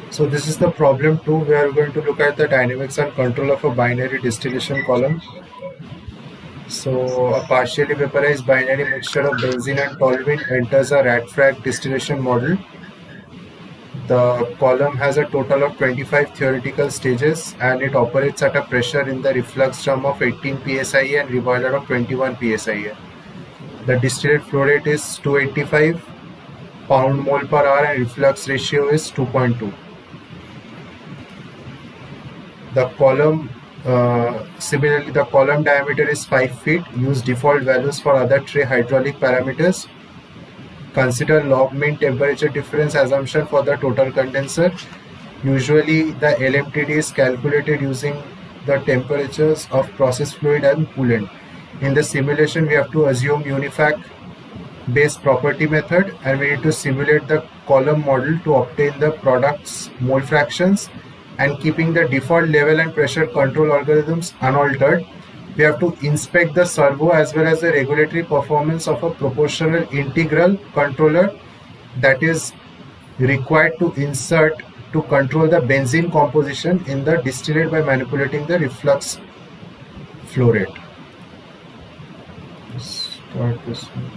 So this is the problem 2. We are going to look at the dynamics and control of a binary distillation column. So a partially vaporized binary mixture of benzene and toluene enters a Radfrac distillation model. The column has a total of 25 theoretical stages, and it operates at a pressure in the reflux drum of 18 psi and reboiler of 21 psi. The distillate flow rate is 285 pound mole per hour and reflux ratio is 2.2. The column, similarly, the column diameter is 5 feet. Use default values for other tray hydraulic parameters. Consider log mean temperature difference assumption for the total condenser. Usually, the LMTD is calculated using the temperatures of process fluid and coolant. In the simulation, we have to assume unifac based property method, and we need to simulate the column model to obtain the product's mole fractions, and keeping the default level and pressure control algorithms unaltered. We have to inspect the servo as well as the regulatory performance of a proportional integral controller that is required to insert to control the benzene composition in the distillate by manipulating the reflux flow rate. Start this one.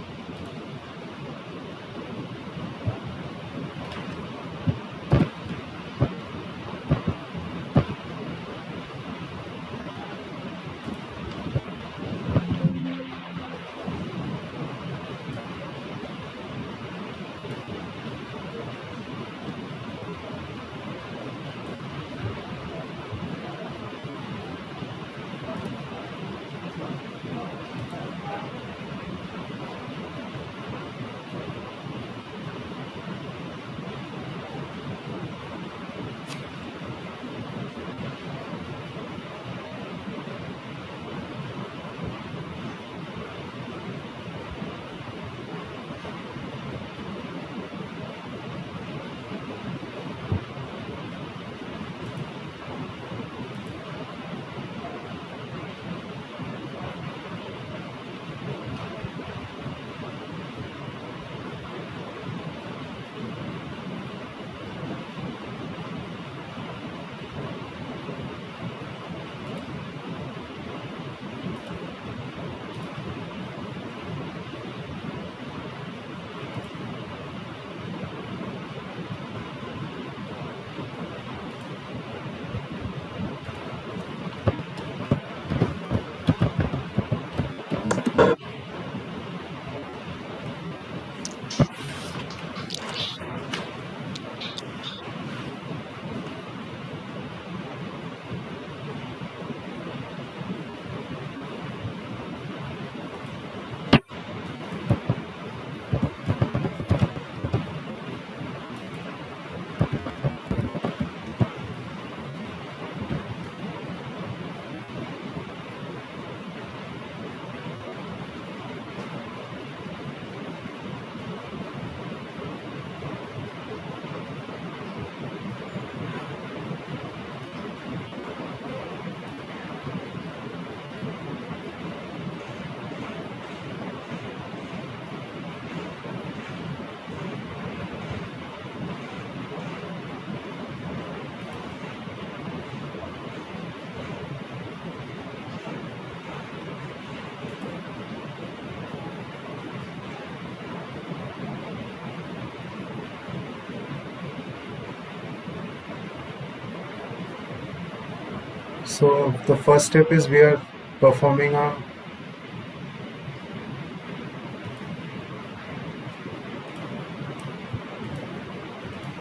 So the first step is we are performing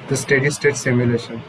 the steady state simulation.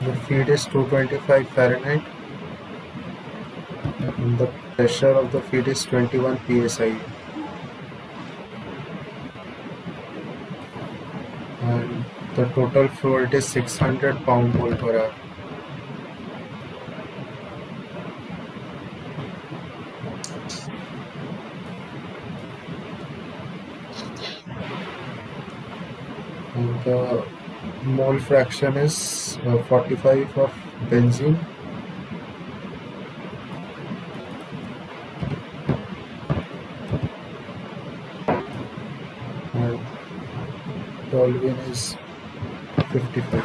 The feed is 225 Fahrenheit and the pressure of the feed is 21 psi, and the total flow rate is 600 pound mole per hour. And the mole fraction is 45 of benzene and toluene is 55.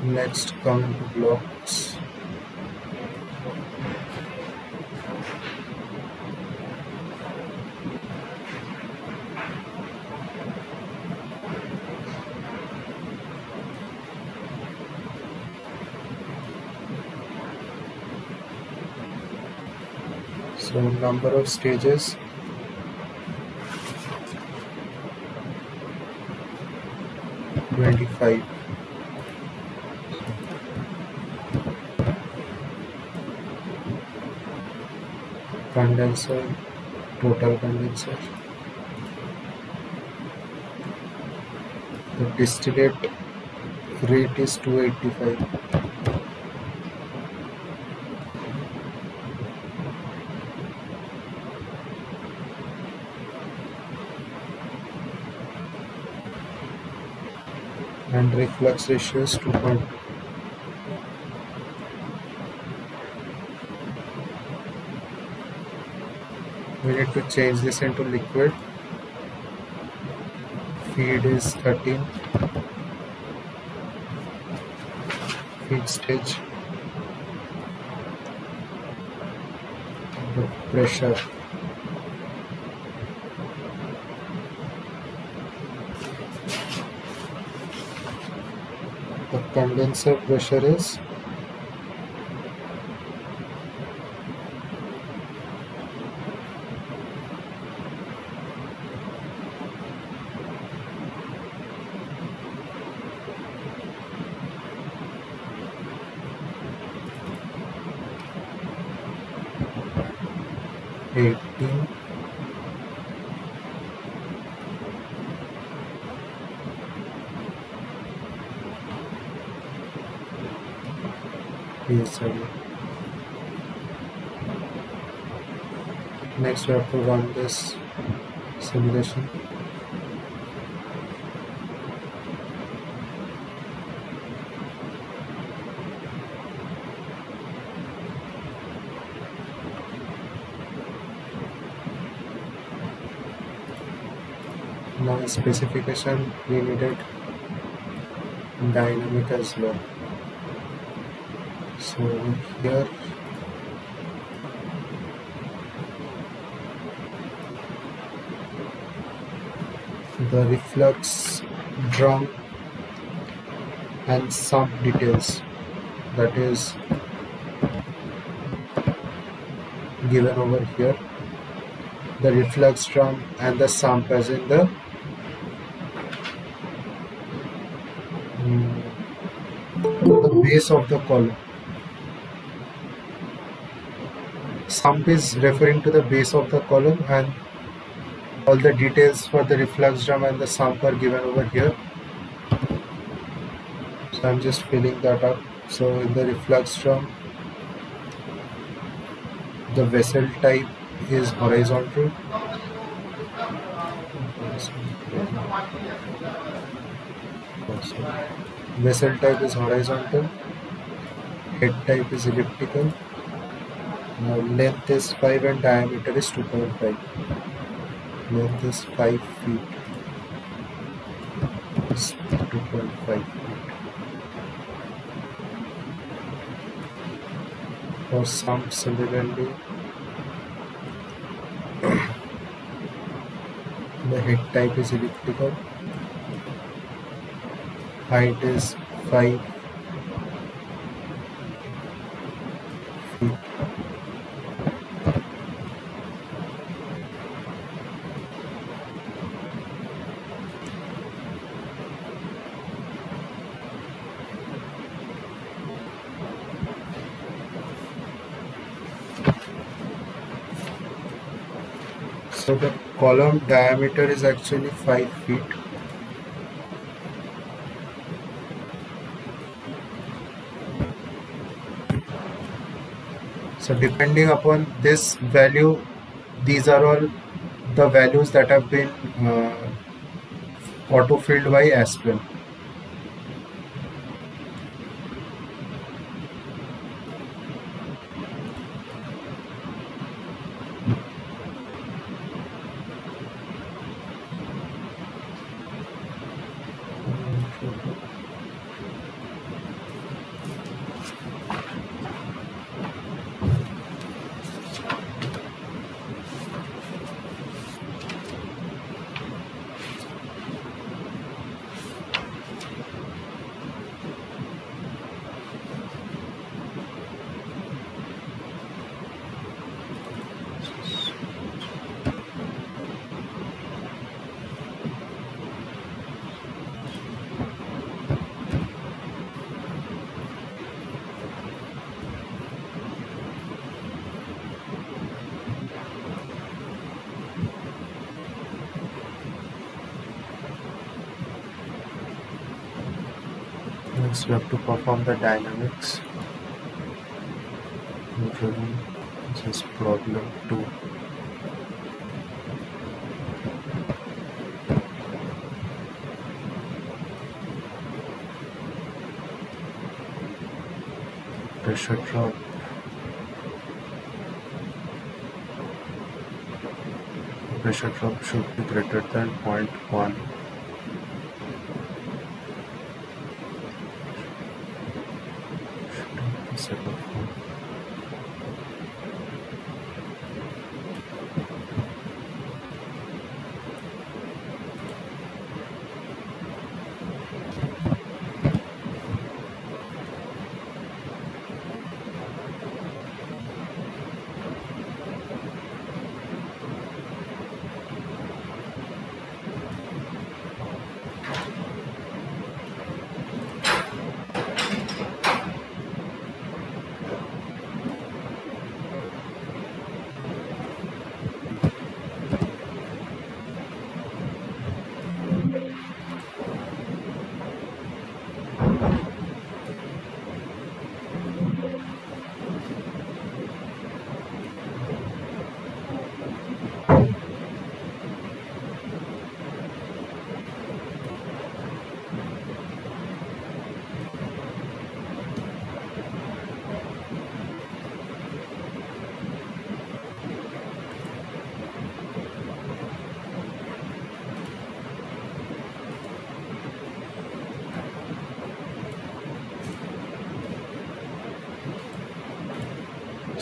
Next come to blocks. So number of stages 25. Condenser, total condenser. The distillate rate is 285. And reflux ratio is 2.2. We need to change this into liquid. Feed is 13. Feed stage. The pressure. The condenser pressure is 18. psi. Next we have to run this simulation. Now in specification we needed dynamic as well. So here the reflux drum and sump details, that is given over here. The reflux drum and the sump as in the base of the column. Sump is referring to the base of the column, and all the details for the reflux drum and the sump are given over here. So I'm just filling that up. So in the reflux drum, the vessel type is horizontal. Vessel type is horizontal. Head type is elliptical. Now length is 5 and diameter is 2.5. Length is 5 feet. Is 2.5 feet. For sump, similarly, the head type is elliptical. Height is 5 feet. So the column diameter is actually 5 feet. So depending upon this value, these are all the values that have been auto-filled by Aspen. Next, we have to perform the dynamics. Usually, this is problem 2. Pressure drop. Pressure drop should be greater than 0.1. Set of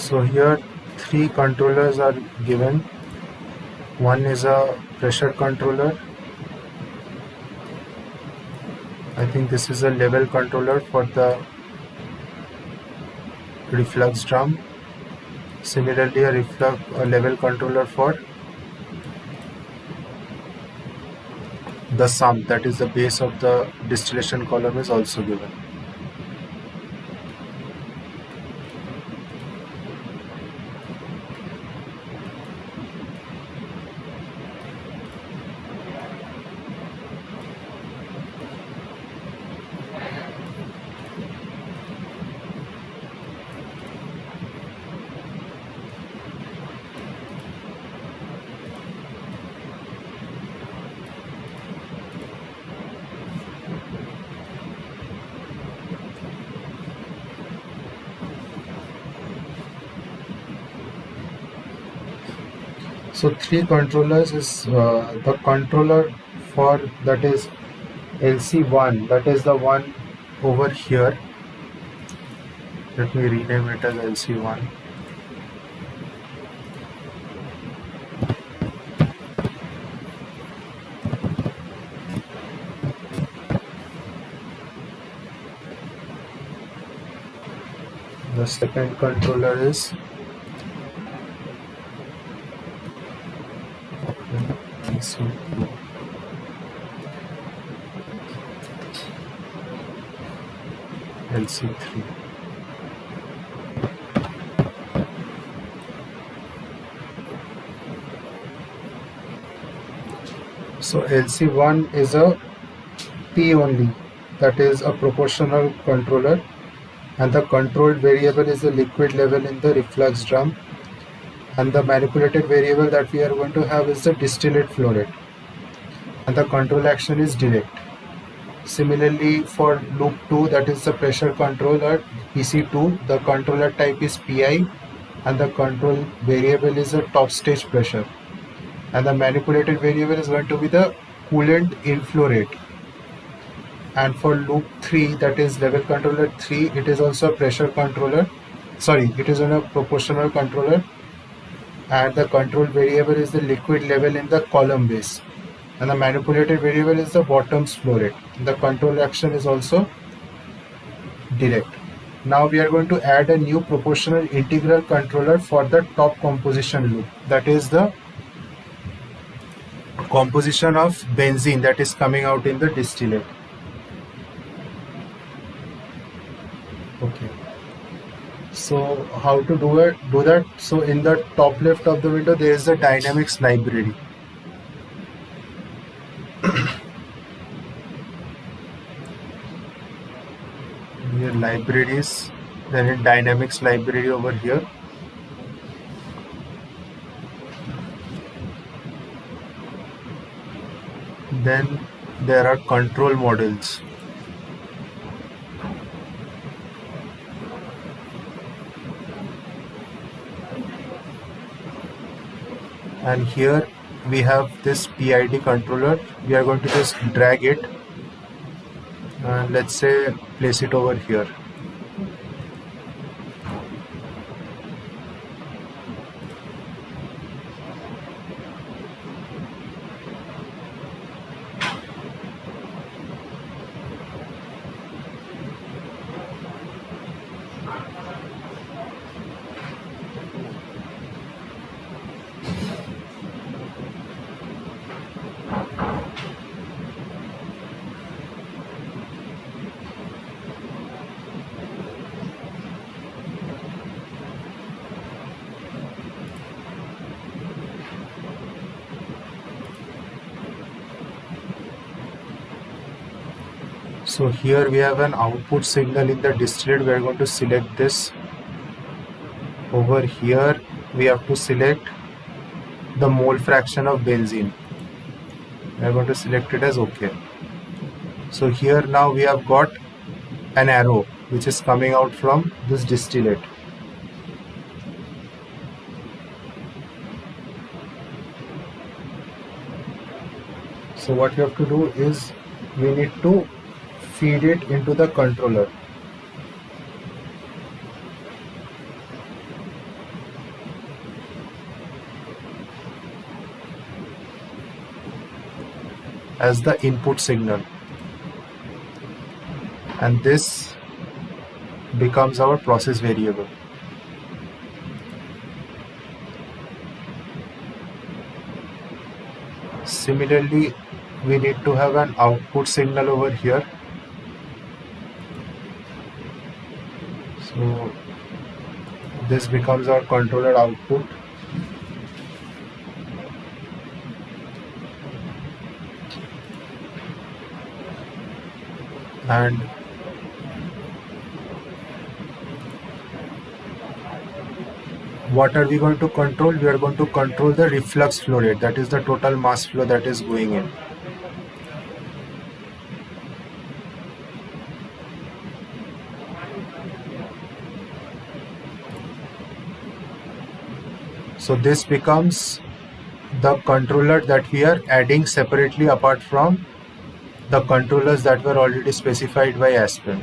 So here 3 controllers are given. One is a pressure controller. I think this is a level controller for the reflux drum. Similarly, a level controller for the sump, that is the base of the distillation column, is also given. So three controllers is the controller for that is LC1, that is the one over here. Let me rename it as LC1. The second controller is LC2. LC3. So LC1 is a P only, that is a proportional controller, and the controlled variable is the liquid level in the reflux drum, and the manipulated variable that we are going to have is the distillate flow rate, and the control action is direct. Similarly, for loop 2, that is the pressure controller PC2, the controller type is PI, and the control variable is the top stage pressure, and the manipulated variable is going to be the coolant inflow rate. And for loop 3, that is level controller 3, it is also a pressure controller, sorry, it is on a proportional controller, and the control variable is the liquid level in the column base, and the manipulated variable is the bottom's flow rate. The control action is also direct. Now we are going to add a new proportional integral controller for the top composition loop, that is the composition of benzene that is coming out in the distillate. Okay, so how to do that? So in the top left of the window there is the dynamics library. Here libraries, then in dynamics library over here, then there are control models. And here we have this PID controller. We are going to just drag it and let's say place it over here. So here we have an output signal in the distillate. We are going to select this. Over here we have to select the mole fraction of benzene. We are going to select it as OK. So here now we have got an arrow which is coming out from this distillate. So what you have to do is we need to feed it into the controller. As the input signal, and this becomes our process variable. Similarly, we need to have an output signal over here. So this becomes our controller output. And what are we going to control? We are going to control the reflux flow rate, that is the total mass flow that is going in. So this becomes the controller that we are adding separately apart from the controllers that were already specified by Aspen.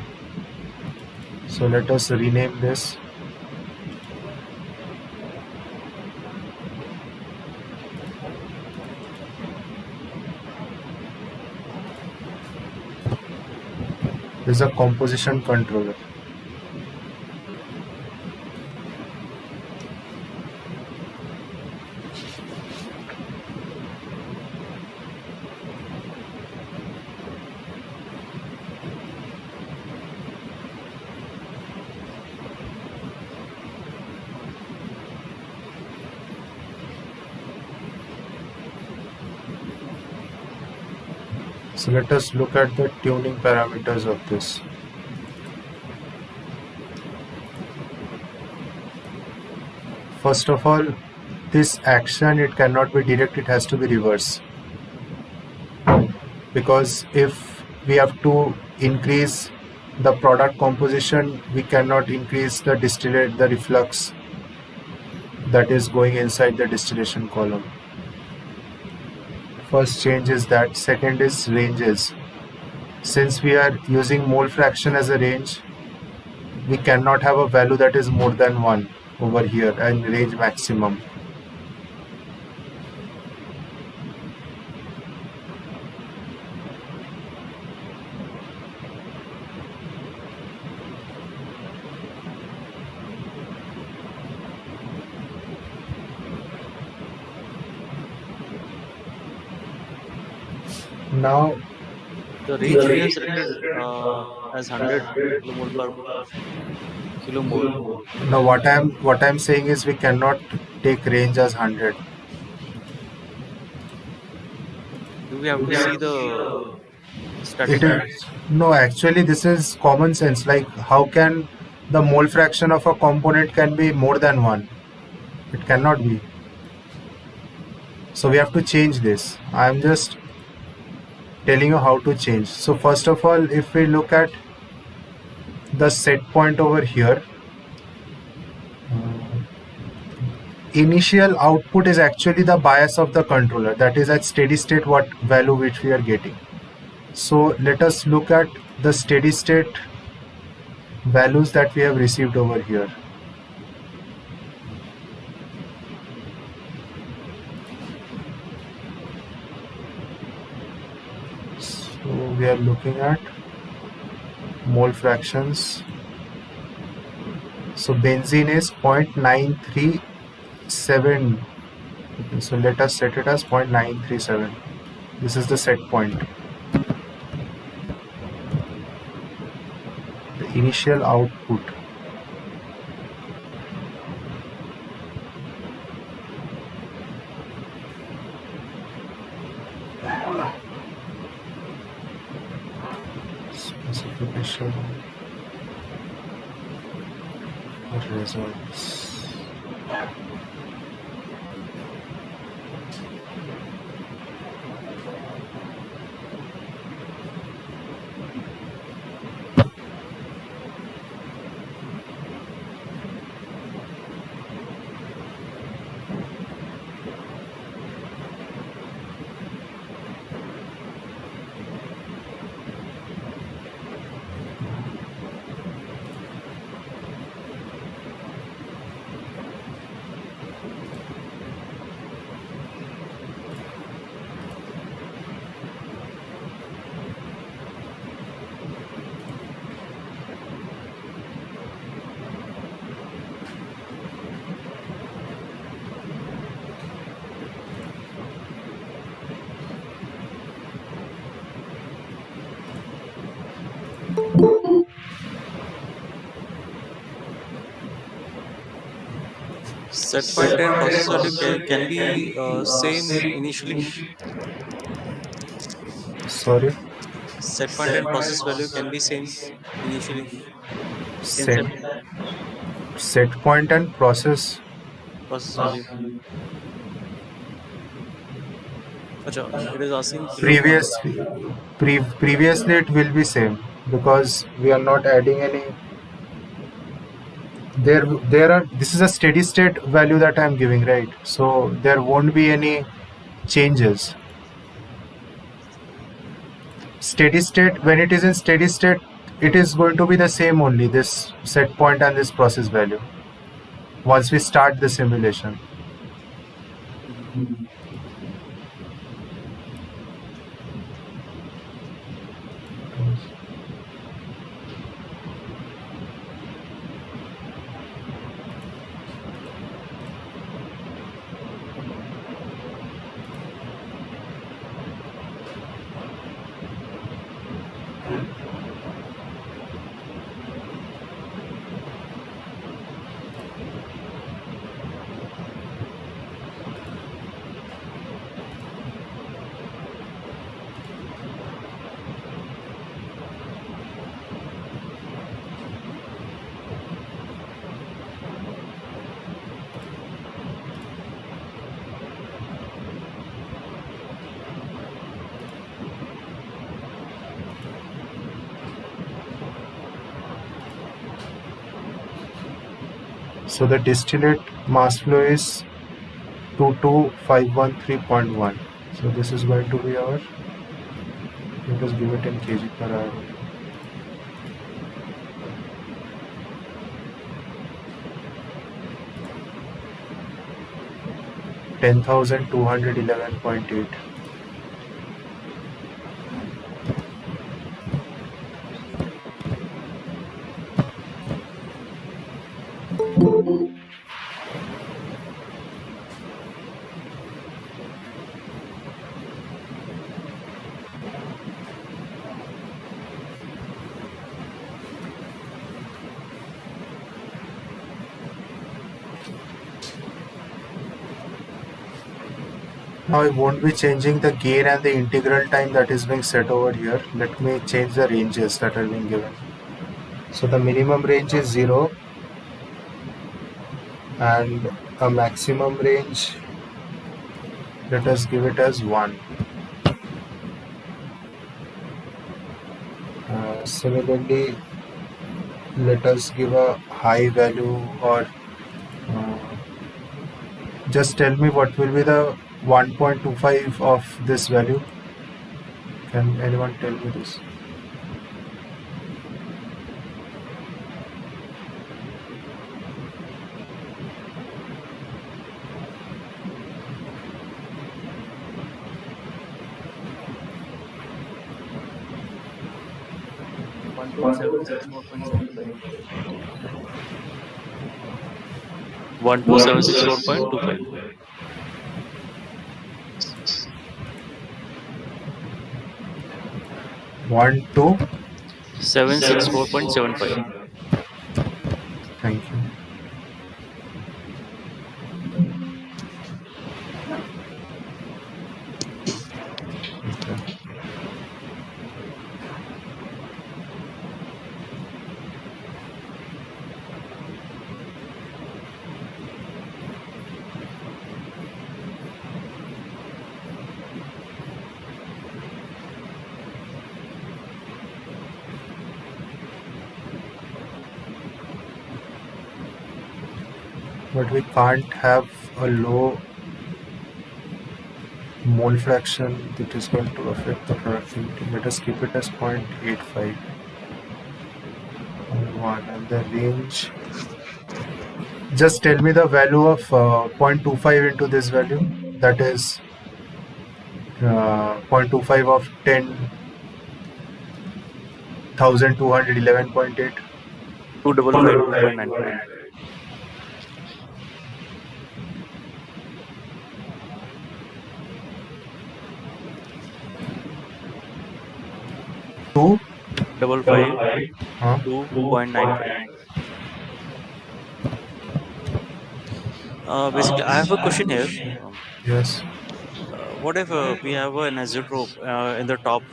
So let us rename this. This is a composition controller. So let us look at the tuning parameters of this. First of all, this action, it cannot be direct, it has to be reverse. Because if we have to increase the product composition, we cannot increase the distillate, the reflux that is going inside the distillation column. First change is that. Second is ranges. Since we are using mole fraction as a range, we cannot have a value that is more than 1 over here and range maximum. Now The range we have selected as 100 kilomole per kilomole. now what I'm saying is we cannot take range as 100. Do we have to see the It static? is no, actually this is common sense. Like how can the mole fraction of a component can be more than 1? It cannot be. So we have to change this. I'm just telling you how to change. So first of all, if we look at the set point over here, initial output is actually the bias of the controller, that is at steady state what value which we are getting. So let us look at the steady state values that we have received over here. So we are looking at mole fractions. So benzene is 0.937. Okay, so let us set it as 0.937. This is the set point. The initial output. Specification results. Set point and process value can be same initially. Sorry, Set point and process value can be same initially in set set set point and process. process value. Acha, it is asking kilomole. Previous, previously it will be same because we are not adding any. There are. This is a steady state value that I am giving, right? So there won't be any changes. Steady state, when it is in steady state, it is going to be the same only, this set point and this process value, once we start the simulation. Mhm. So the distillate mass flow is 22513.1. So this is going to be our, let us give it in kg per hour. 10,211.8. Now I won't be changing the gain and the integral time that is being set over here. Let me change the ranges that are being given. So the minimum range is 0 and a maximum range, let us give it as 1. Similarly, let us give a high value, or uh, just tell me what will be the 1.25 of this value. Can anyone tell me this? 12764.75. 12764.25. 1, 2. 764.75. Thank you. Okay. But we can't have a low mole fraction that is going to affect the productivity. Let us keep it as 0.85 and 1, and the range. Just tell me the value of 0.25 into this value. That is 0.25 of 10,211.8. 255.95. 2. Double five Huh? 2.95. Basically, I have a question here. Yes. What if we have an azeotrope in the top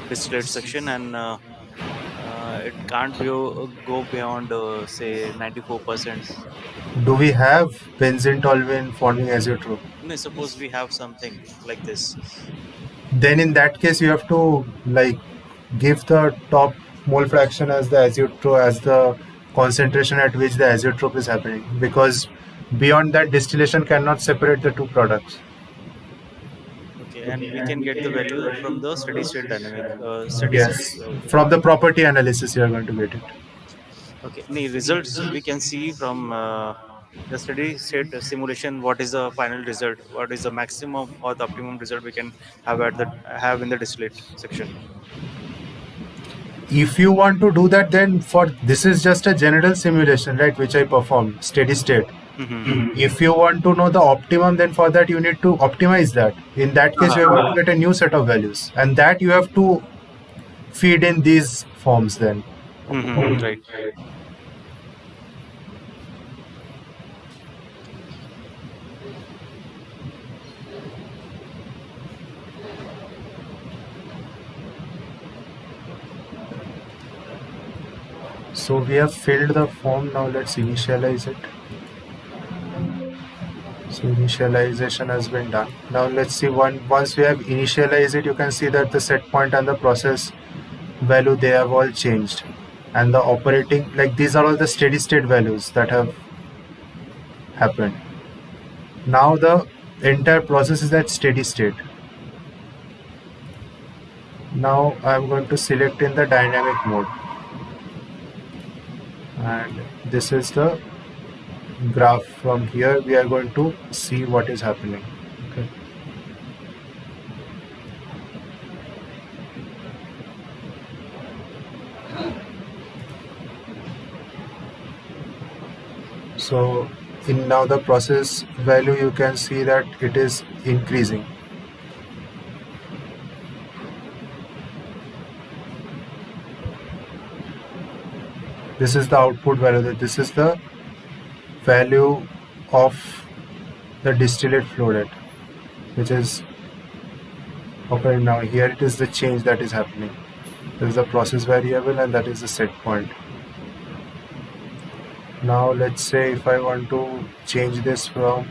distillate section, and it can't go beyond, say, 94%? Do we have benzene toluene forming azeotrope? No, suppose we have something like this. Then in that case you have to like give the top mole fraction as the azeotrope, as the concentration at which the azeotrope is happening, because beyond that distillation cannot separate the two products. Okay, and we can get the value from the steady state dynamic, steady state. Yes. From the property analysis, you are going to get it. Okay, the results we can see from the steady state simulation. What is the final result? What is the maximum or the optimum result we can have in the distillate section? If you want to do that, then for this is just a general simulation, right, which I performed, steady state. Mm-hmm. If you want to know the optimum, then for that you need to optimize that. In that case, you Uh-huh. have to get a new set of values, and that you have to feed in these forms then. Mm-hmm. Right. So we have filled the form. Now let's initialize it. So initialization has been done. Now let's see, once we have initialized it, you can see that the set point and the process value, they have all changed. And the operating, like these are all the steady state values that have happened. Now the entire process is at steady state. Now I'm going to select in the dynamic mode. And this is the graph. From here we are going to see what is happening. Okay. So in now the process value, you can see that it is increasing. This is the output value. This is the value of the distillate flow rate, which is occurring now. Here it is the change that is happening. There is the process variable and that is the set point. Now let's say if I want to change this from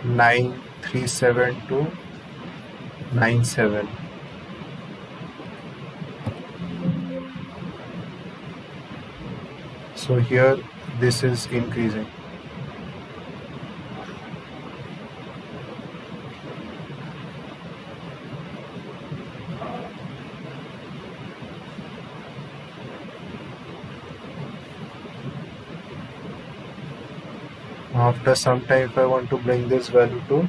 937 to 97. So here this is increasing. After some time, if I want to bring this value to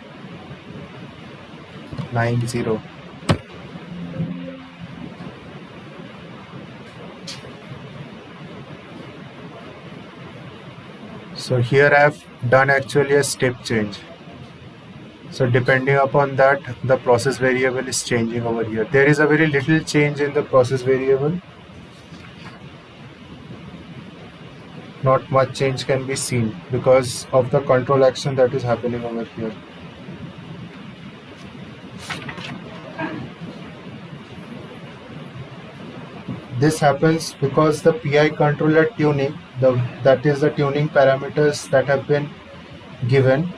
90. So here I have done actually a step change. So depending upon that, the process variable is changing over here. There is a very little change in the process variable. Not much change can be seen because of the control action that is happening over here. This happens because the PI controller tuning, that is the tuning parameters that have been given,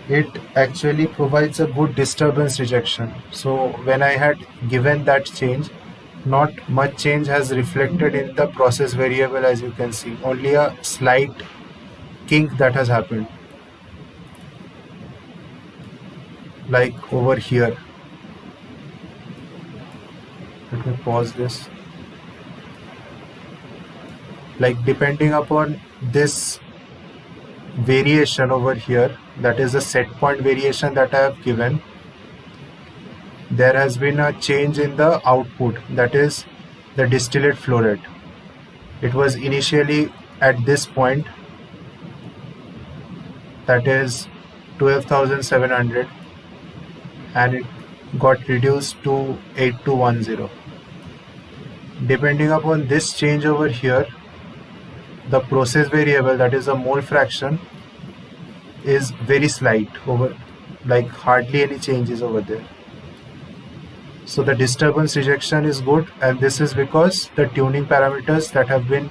it actually provides a good disturbance rejection. So when I had given that change, not much change has reflected in the process variable, as you can see. Only a slight kink that has happened, like over here. Let me pause this. Like depending upon this variation over here, that is the set point variation that I have given, there has been a change in the output, that is the distillate flow rate. It was initially at this point, that is 12,700, and it got reduced to 8210. Depending upon this change over here, the process variable, that is the mole fraction, is very slight, over like hardly any changes over there. So the disturbance rejection is good, and this is because the tuning parameters that have been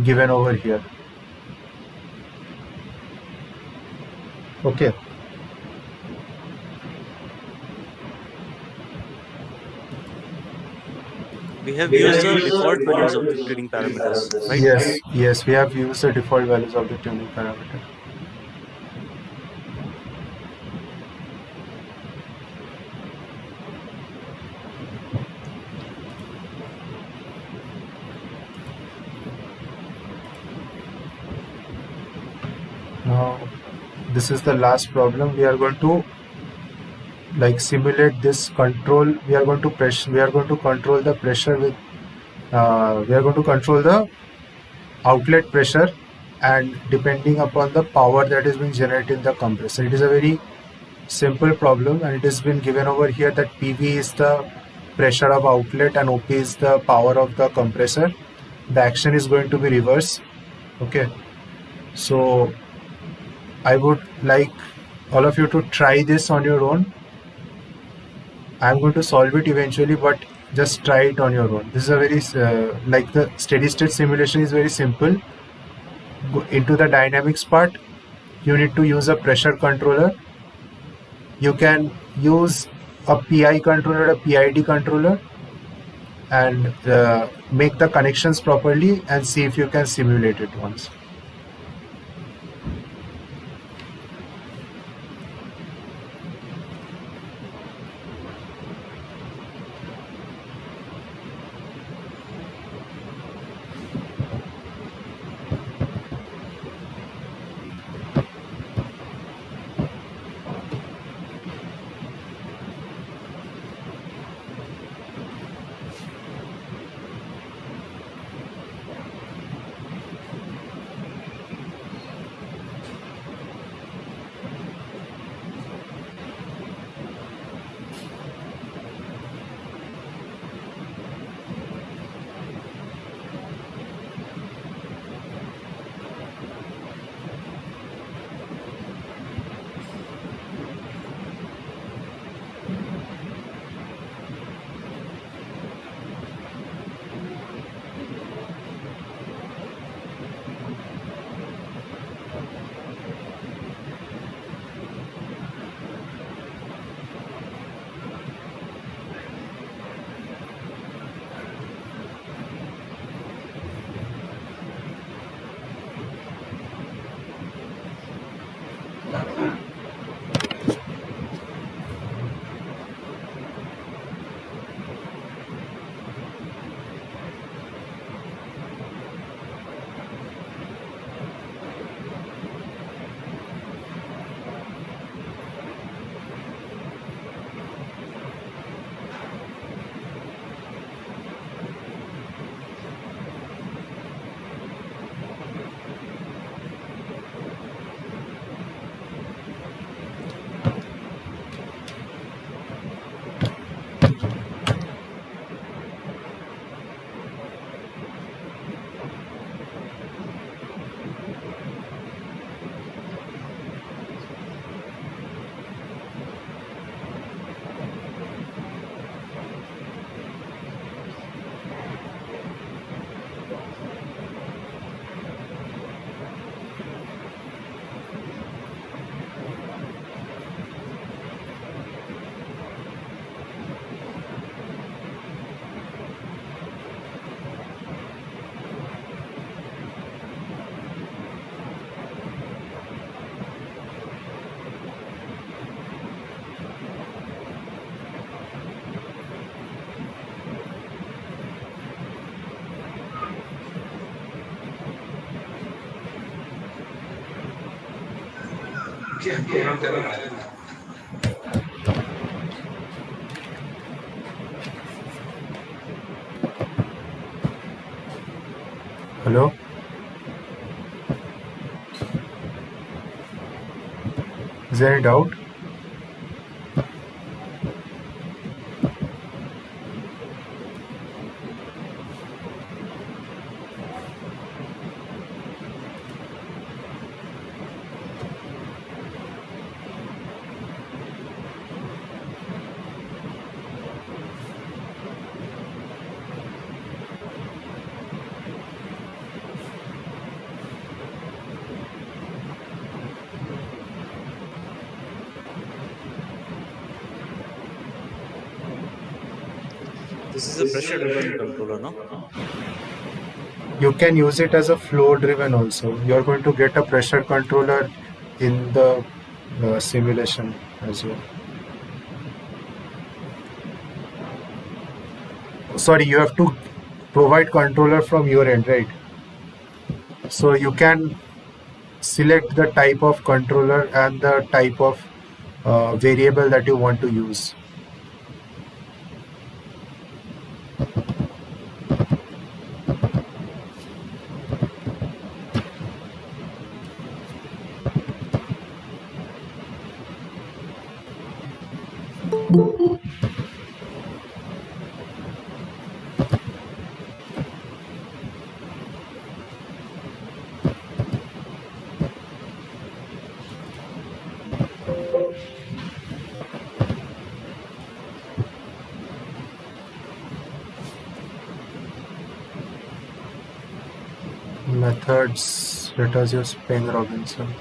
given over here. Okay. We have used the default values of the tuning parameters, right? Yes, we have used the default values of the tuning parameter. Now, this is the last problem. We are going to simulate this control. We are going to pressure. We are going to control the pressure with. We are going to control the outlet pressure, and depending upon the power that is being generated in the compressor. It is a very simple problem, and it has been given over here that PV is the pressure of outlet and OP is the power of the compressor. The action is going to be reverse. Okay, so I would like all of you to try this on your own. I'm going to solve it eventually, but just try it on your own. This is a very like the steady state simulation is very simple. Go into the dynamics part, you need to use a pressure controller. You can use a PI controller, a PID controller, and make the connections properly and see if you can simulate it once. Hello? Is there any doubt? This is a pressure driven controller, no? You can use it as a flow driven also. You're going to get a pressure controller in the simulation as well. Sorry, you have to provide controller from your end, right? So you can select the type of controller and the type of variable that you want to use. Methods, let us use Peng Robinson.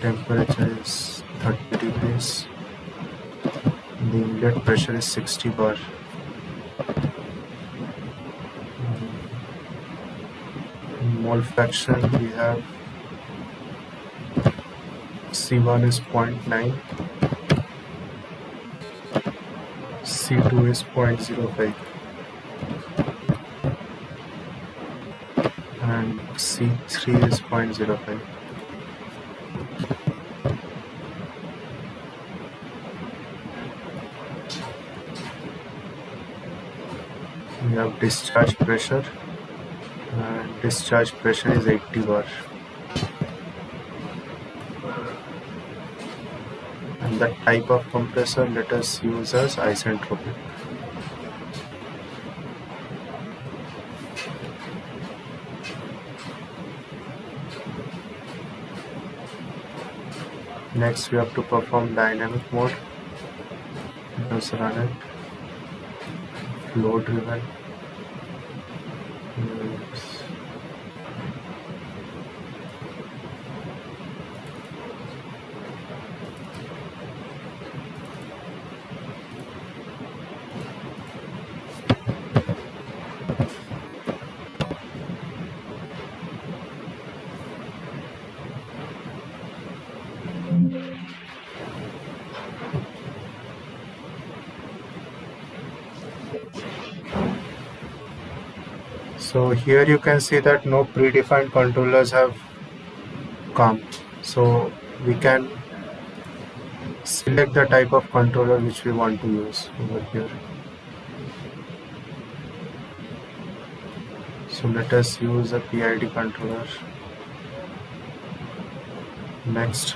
Temperature is 30 degrees. The inlet pressure is 60 bar. Mole fraction, we have C1 is 0.9, C2 is 0.05, and C3 is 0.05. We have discharge pressure, and discharge pressure is 80 bar. And the type of compressor, let us use as isentropic. Next we have to perform dynamic mode. Let us run it. Flow driven. Yes. So here you can see that no predefined controllers have come. So we can select the type of controller which we want to use over here. So let us use a PID controller. Next.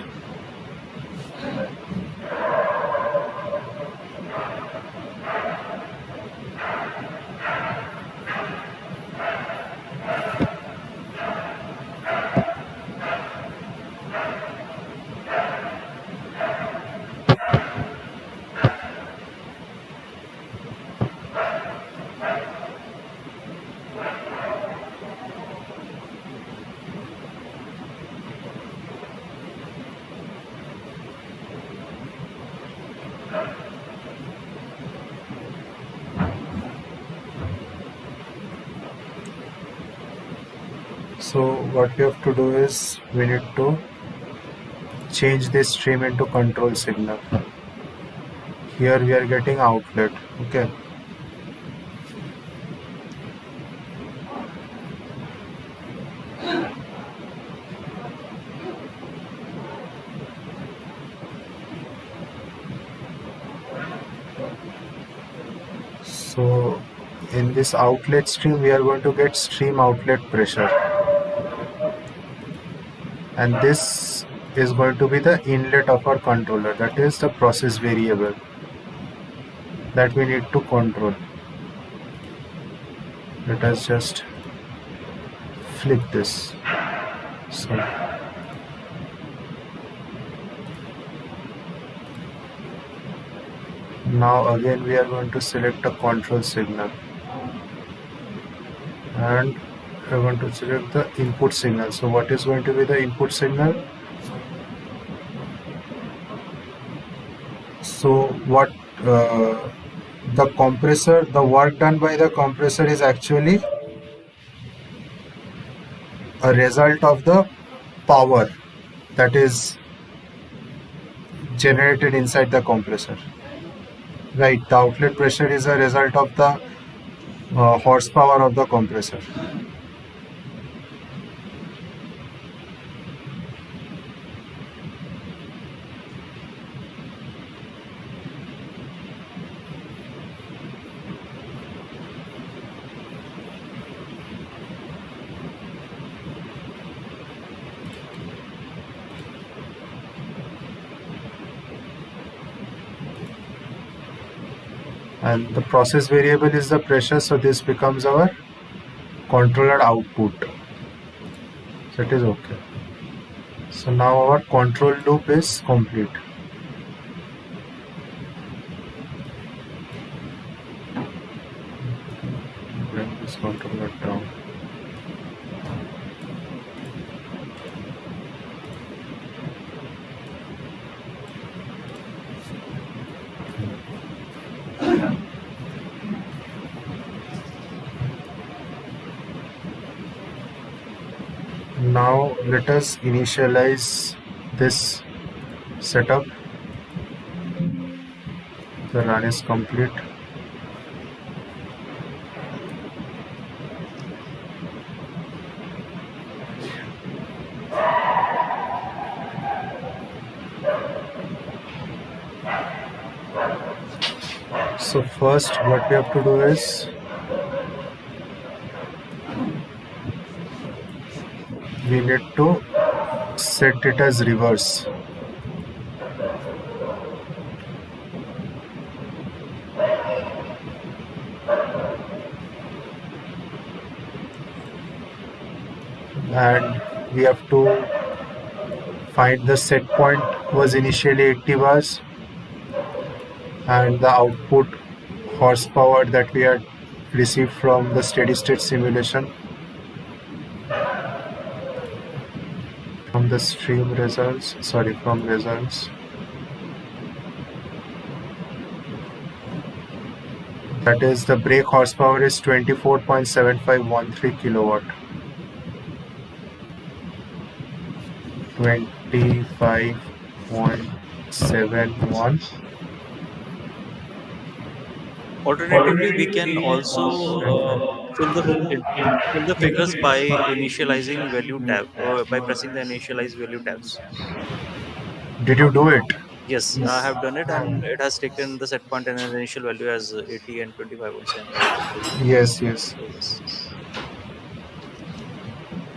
So what we have to do is we need to change this stream into control signal. Here we are getting outlet. Okay. So in this outlet stream, we are going to get stream outlet pressure, and this is going to be the inlet of our controller, that is the process variable that we need to control. Let us just flip this. So now again we are going to select a control signal, and we are going to select the input signal. So what is going to be the input signal? So what the compressor, the work done by the compressor is actually a result of the power that is generated inside the compressor. Right, the outlet pressure is a result of the horsepower of the compressor. And the process variable is the pressure, so this becomes our controller output. So it is okay. So now our control loop is complete. Bring this controller down. Now let us initialize this setup. The run is complete. So first what we have to do is we need to set it as reverse. And we have to find the set point was initially 80 bars, and the output horsepower that we had received from the steady state simulation, from the stream results, from results, that is the brake horsepower is 24.7513 kilowatt. 25.71. Alternatively, we can also fill the fill the figures by initializing value tab by pressing the initialize value tabs. Did you do it? Yes, I have done it, and it has taken the set point and an initial value as 80 and 25.75 respectively. Yes, yes.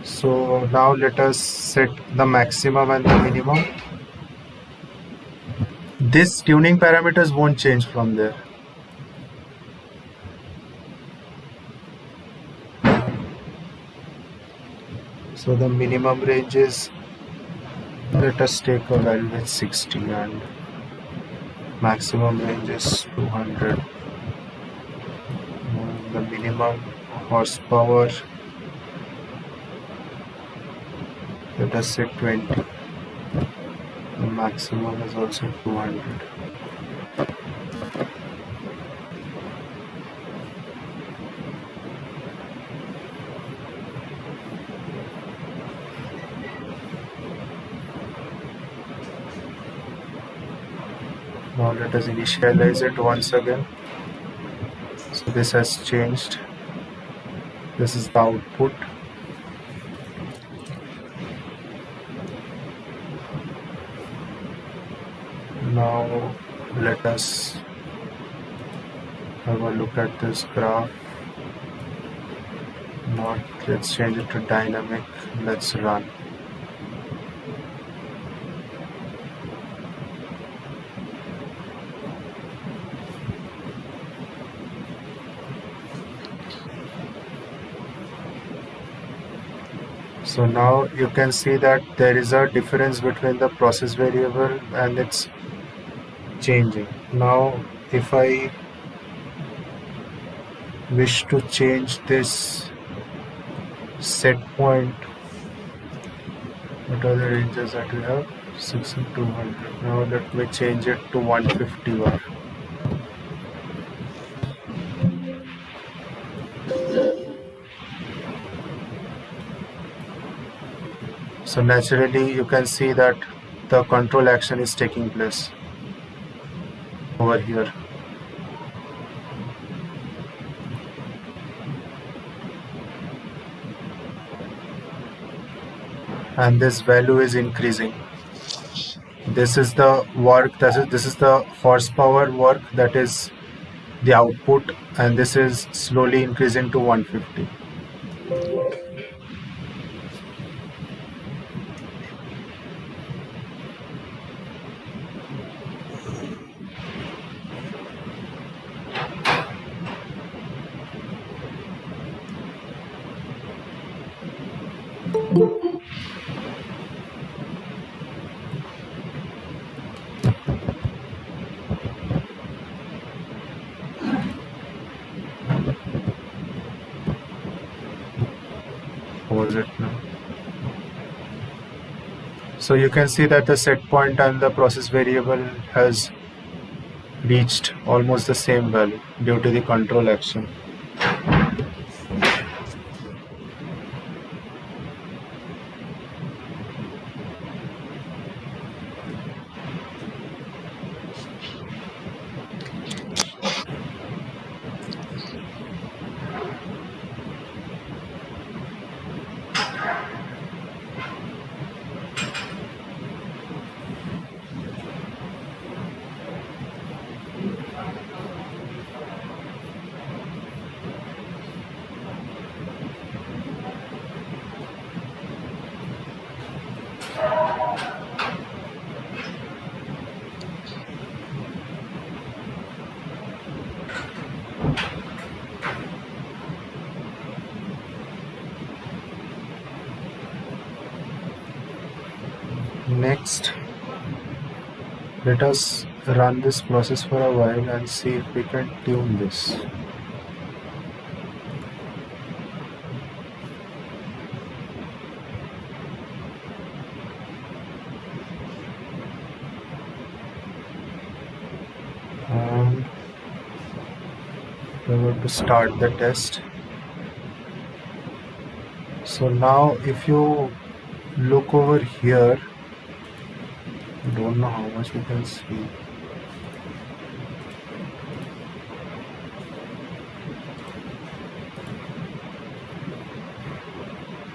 So yes, So now let us set the maximum and the minimum. This tuning parameters won't change from there. So the minimum range is, let us take a value with 60, and maximum range is 200. The minimum horsepower, let us say 20. The maximum is also 200. Now let us initialize it once again. So this has changed. This is the output. Now let us have a look at this graph. Not, let's change it to dynamic. Let's run. So now you can see that there is a difference between the process variable and its changing. Now if I wish to change this set point, what are the ranges that we have? 6 and 200. Now let me change it to 150 bar. So naturally you can see that the control action is taking place over here. And this value is increasing. This is the work, this is the horsepower work, that is the output, and this is slowly increasing to 150. How is it now? So you can see that the set point and the process variable has reached almost the same value due to the control action. Next, let us run this process for a while and see if we can tune this. And we're going to start the test. So now if you look over here, I don't know how much you can see.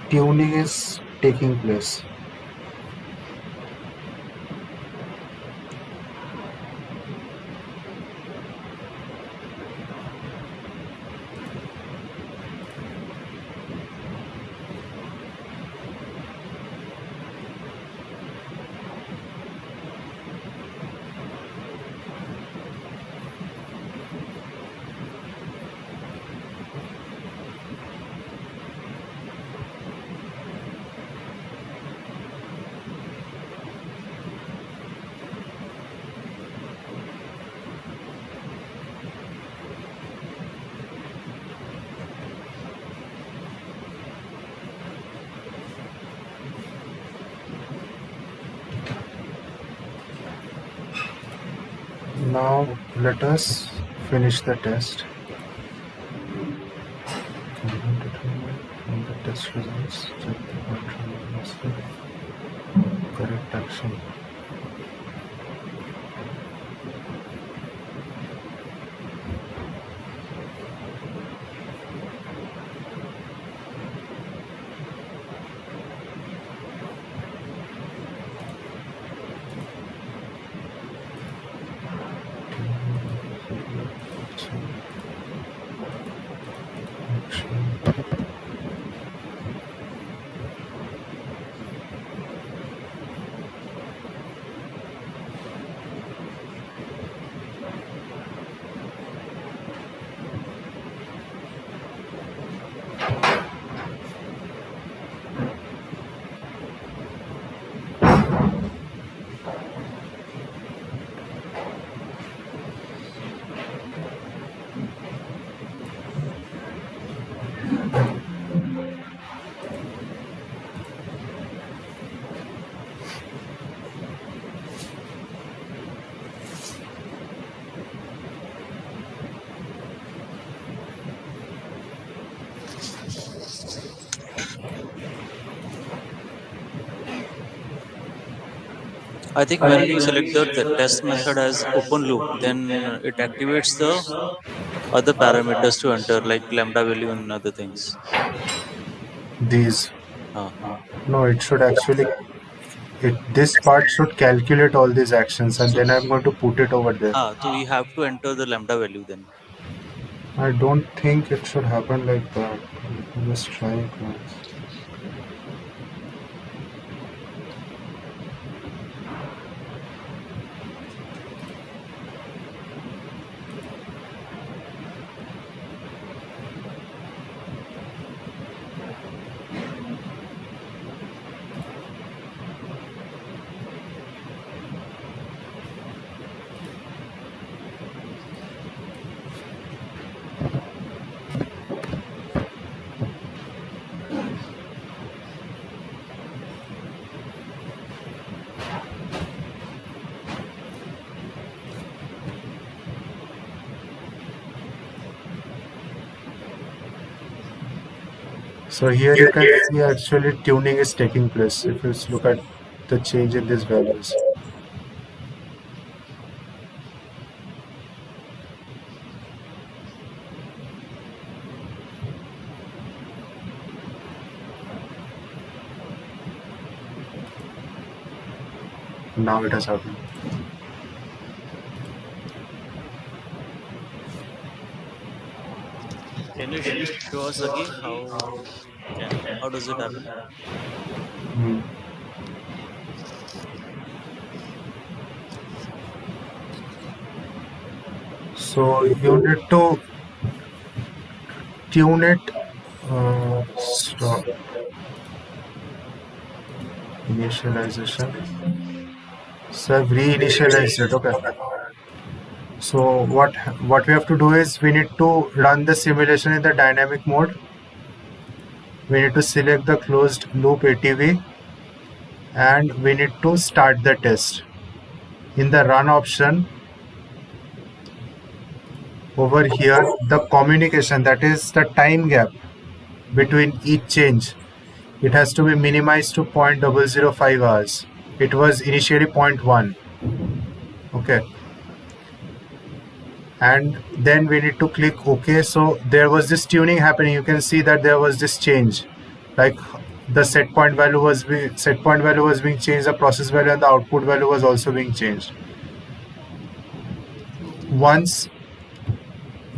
Tuning is taking place. Now let us finish the test. From the test results, check the control master. Correct action. I think when we select the test method as open loop, then it activates the other parameters to enter, like lambda value and other things. These. Uh, No, it should actually, this part should calculate all these actions and so, then I'm going to put it over there. so we have to enter the lambda value then. I don't think it should happen like that. Let me just try it once. So here you can see actually tuning is taking place if you look at the change in these values. Now it has happened. Can you show us again how does it happen? Hmm. So you need to tune it. Stop. Initialization. So I've reinitialized it. Okay. So what we have to do is we need to run the simulation in the dynamic mode. We need to select the closed loop ATV and we need to start the test. In the run option over here, the communication, that is the time gap between each change, it has to be minimized to 0.005 hours. It was initially zero point 0.1. Okay. And then we need to click OK. So there was this tuning happening. You can see that there was this change. Like the set point value was being changed, the process value and the output value was also being changed. Once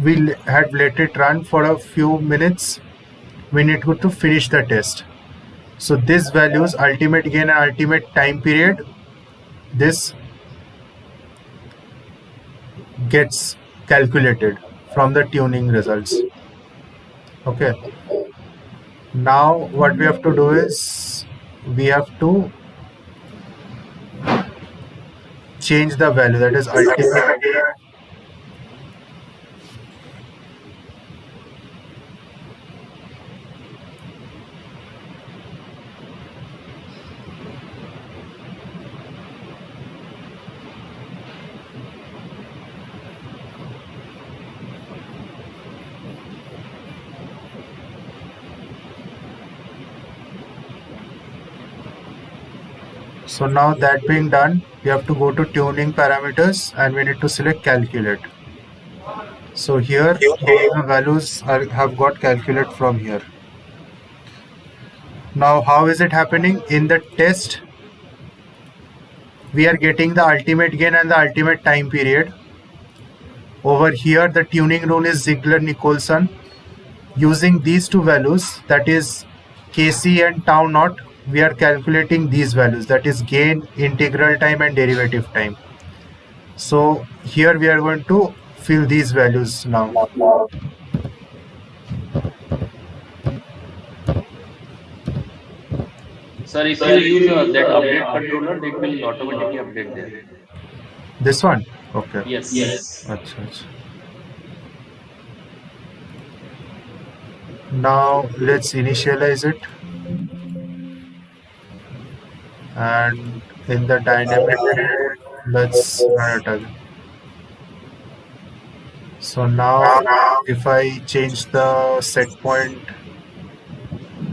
we had let it run for a few minutes, we need to finish the test. So these values, ultimate gain and ultimate time period, this gets calculated from the tuning results. Okay. Now what we have to do is we have to change the value, that is ultimate. So now that being done, we have to go to tuning parameters and we need to select calculate. So here all the values have got calculate from here. Now how is it happening? In the test, we are getting the ultimate gain and the ultimate time period. Over here, the tuning rule is Ziegler-Nicolson. Using these two values, that is Kc and tau naught, we are calculating these values, that is gain, integral time and derivative time. So here we are going to fill these values now. Sir, if you use that update controller, it will automatically update there. This one? Okay. Yes. Achha, achha. Now let's initialize it. And in the dynamic mode, let's run it again. So now if I change the set point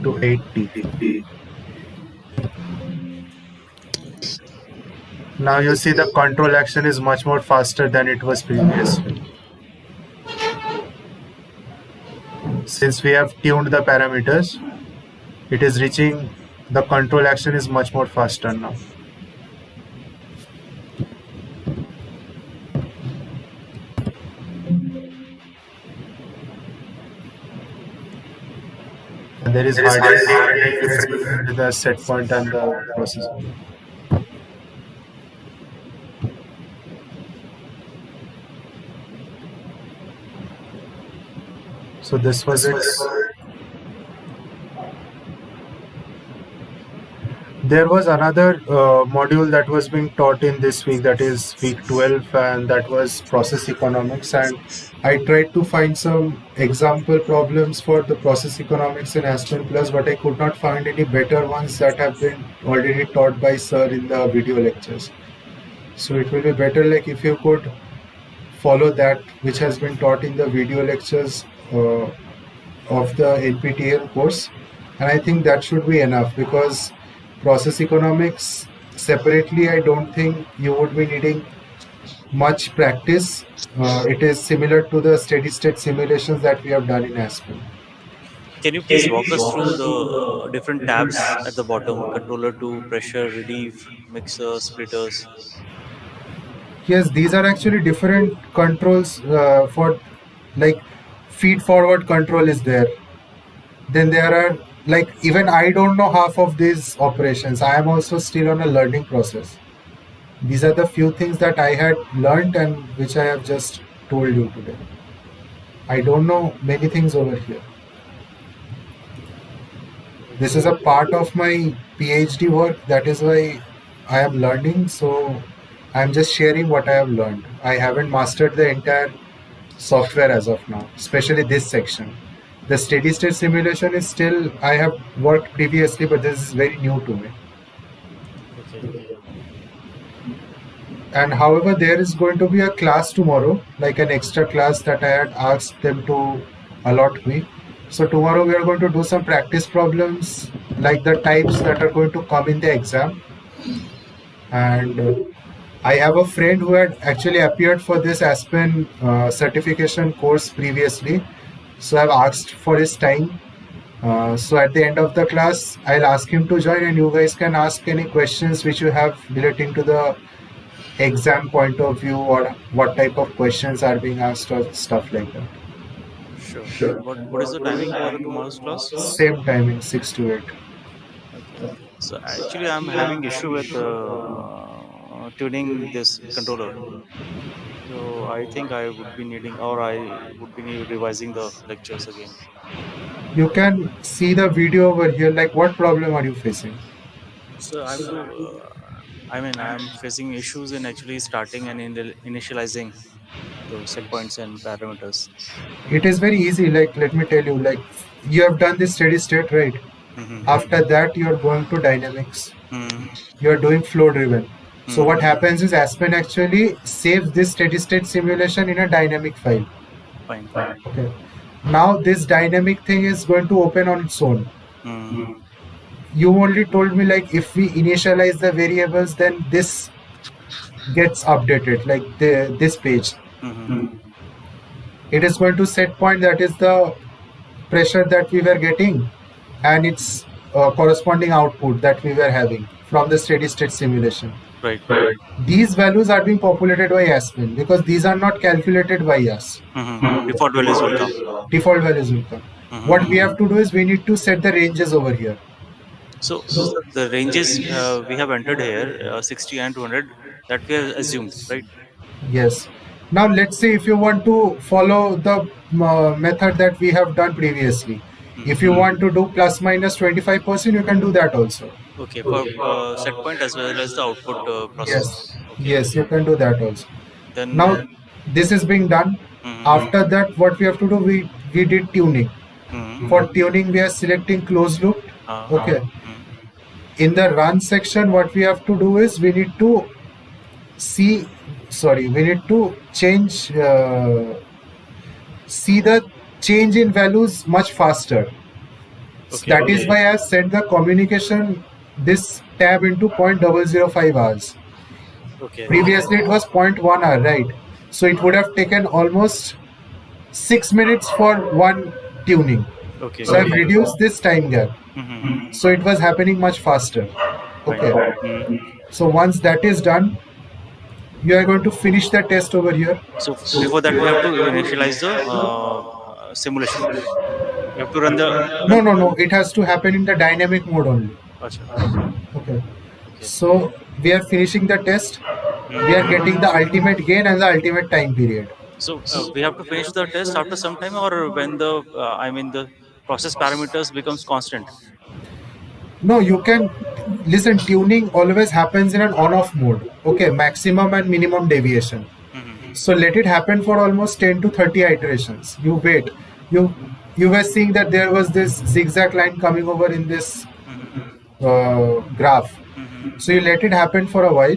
to 80, Now you see the control action is much more faster than it was previously. Since we have tuned the parameters, it is reaching, the control action is much more faster now. And there is hardly any difference between the set point and the processor. So this was it. There was another module that was being taught in this week, that is week 12, and that was process economics. And I tried to find some example problems for the process economics in Aspen Plus, but I could not find any better ones that have been already taught by sir in the video lectures. So it will be better like if you could follow that which has been taught in the video lectures of the NPTEL course, and I think that should be enough, because process economics separately I don't think you would be needing much practice. It is similar to the steady state simulations that we have done in Aspen. Can you please walk us through the different tabs at the bottom? Controller 2, pressure, relief, mixer, splitters. Yes, these are actually different controls for, like, feed forward control is there. Then there are, like, even I don't know half of these operations. I am also still on a learning process. These are the few things that I had learned and which I have just told you today. I don't know many things over here. This is a part of my PhD work. That is why I am learning. So I'm just sharing what I have learned. I haven't mastered the entire software as of now, especially this section. The steady state simulation is still, I have worked previously, but this is very new to me. Okay. And however, there is going to be a class tomorrow, like an extra class that I had asked them to allot me. So tomorrow we are going to do some practice problems, like the types that are going to come in the exam. And I have a friend who had actually appeared for this Aspen certification course previously. So I've asked for his time. So at the end of the class, I'll ask him to join, and you guys can ask any questions which you have relating to the exam point of view, or what type of questions are being asked, or stuff like that. Sure. And what is the timing for the tomorrow's class? Same timing, 6 to 8. Okay. So actually, I'm having issue with tuning this controller. So I think I would be needing, or I would be revising the lectures again. You can see the video over here. Like, what problem are you facing? So I have to. I mean, I'm facing issues in actually starting and initializing the set points and parameters. It is very easy. Like, let me tell you, like, you have done this steady state, right? Mm-hmm. After that, you are going to dynamics. Mm-hmm. You are doing flow driven. So Mm-hmm. what happens is Aspen actually saves this steady state simulation in a dynamic file. Fine. Okay. Now this dynamic thing is going to open on its own. Mm-hmm. You only told me, like, if we initialize the variables, then this gets updated, like this page. Mm-hmm. It is going to set point, that is the pressure that we were getting, and its corresponding output that we were having from the steady state simulation. Right. These values are being populated by Aspen, because these are not calculated by us. Mm-hmm. Default values will come. Default values will come. Mm-hmm. What we have to do is we need to set the ranges over here. So the ranges we have entered here, 60 and 200, that we have assumed, right? Yes. Now let's say if you want to follow the method that we have done previously. If you want to do plus minus 25%, you can do that also. Okay, for set point as well as the output process. Yes. Okay. Yes, you can do that also. Then Now this is being done. Mhm. After that, what we have to do, we did tuning. Mhm. For tuning, we are selecting closed loop. Okay. Mhm. In the run section, what we have to do is we need to change, see the change in values much faster. Okay. That is why I set the communication, this tab, into 0.005 hours. Okay. Previously it was 0.1 hour, right? So it would have taken almost 6 minutes for one tuning. Okay. So I've reduced this time gap. Mm-hmm. So it was happening much faster. Fine. Okay. Mm. So once that is done, you are going to finish the test over here. So before that, we have to initialize the simulation. We have to run the No, run. no, no. It has to happen in the dynamic mode only. Acha. Okay. Okay. So we are finishing the test. We are Mm. getting the ultimate gain and the ultimate time period. So we have to finish the test after some time, or when the I mean the process parameters becomes constant. No, you can listen. Tuning always happens in an on-off mode. Okay, maximum and minimum deviation. Mm-hmm. So let it happen for almost 10 to 30 iterations. You wait. You you were seeing that there was this zigzag line coming over in this Mm-hmm. graph. Mm-hmm. So you let it happen for a while.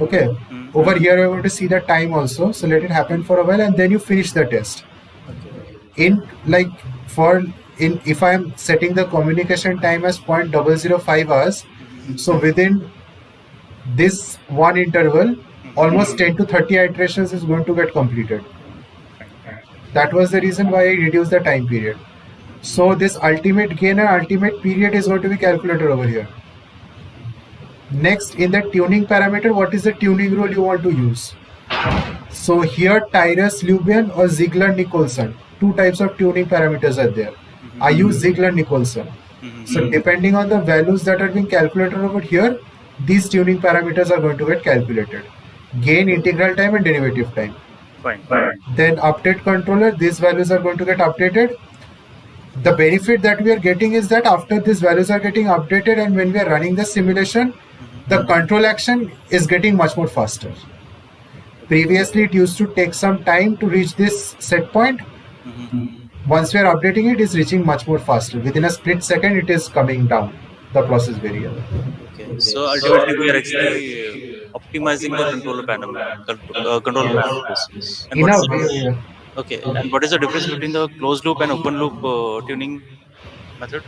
Okay. Mm-hmm. Over here you're going to see the time also. So let it happen for a while and then you finish the test. Okay. In like for in if I'm setting the communication time as 0.005 hours, Mm-hmm. so within this one interval, Mm-hmm. almost 10 to 30 iterations is going to get completed. Fine. That was the reason why I reduced the time period. So this ultimate gain and ultimate period is going to be calculated over here. Next, in the tuning parameter, what is the tuning rule you want to use? So here Tyrus Lubian or Ziegler Nicholson. Two types of tuning parameters are there. Mm-hmm. I use Ziegler Nicholson. Mm-hmm. So depending on the values that are being calculated over here, these tuning parameters are going to get calculated. Gain, integral time and derivative time. Fine. Then update controller, these values are going to get updated. The benefit that we are getting is that after these values are getting updated and when we are running the simulation, Mm-hmm. the control action is getting much more faster. Previously, it used to take some time to reach this set point. Mm-hmm. Once we are updating it, is reaching much more faster. Within a split second, it is coming down the process variable. Okay. So ultimately, we are actually optimizing the control parameters. And In what is a the way, okay? And what is the difference between the closed loop and open loop tuning method?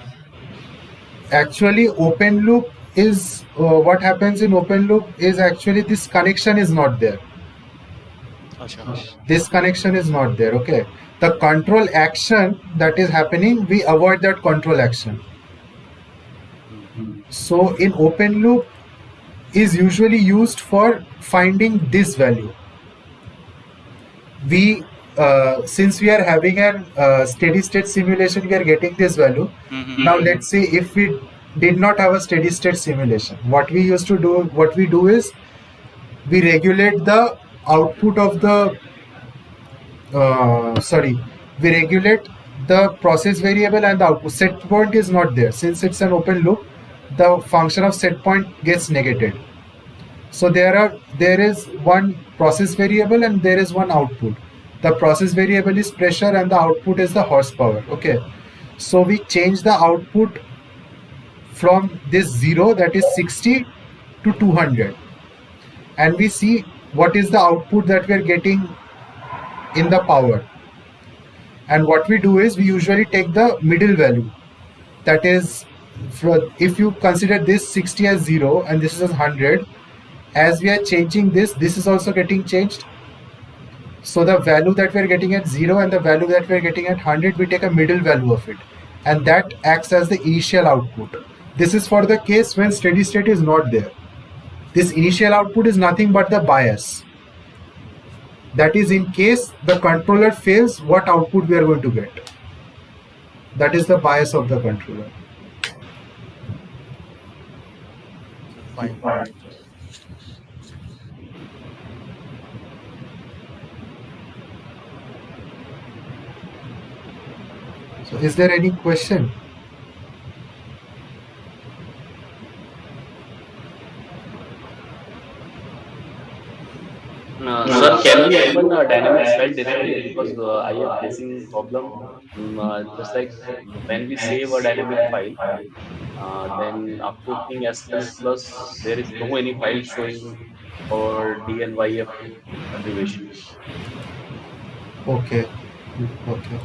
actually, open loop is what happens in open loop is actually this connection is not there. Acha. This connection is not there. Okay, the control action that is happening, we avoid that control action. Hmm. So in open loop is usually used for finding this value. We since we are having a steady state simulation, we are getting this value. Mm-hmm. Now let's say if we did not have a steady state simulation, what we do is we regulate the output of the sorry, we regulate the process variable and the output. Set point is not there since it's an open loop. The function of set point gets negated. So there is one process variable and there is one output. The process variable is pressure and the output is the horsepower. Okay. So we change the output from this 0, that is 60, to 200, and we see what is the output that we are getting in the power. And what we do is we usually take the middle value, that is if you consider this 60 as 0 and this is as 100, as we are changing this is also getting changed. So the value that we are getting at 0 and the value that we are getting at 100, we take a middle value of it, and that acts as the initial output. This is for the case when steady state is not there. This initial output is nothing but the bias. That is in case the controller fails, what output we are going to get. That is the bias of the controller. Okay. Fine. So is there any question? Sir, can we open a dynamics file directly? Because I am facing problem. Just like when we save a dynamic file, then after opening Aspen Plus, there is no any file showing or DNYF abbreviation. Okay. Okay.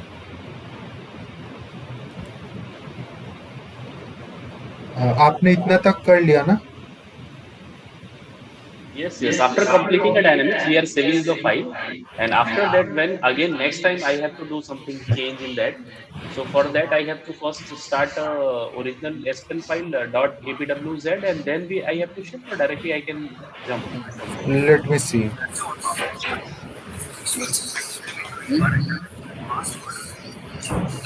आपने इतना तक कर लिया ना? Yes, yes. After completing a dynamics, we are saving the file, and after that, when again next time I have to do something change in that. So for that, I have to first start original Aspen file .apwz, and then I have to shift, or directly I can jump from there. Let me see.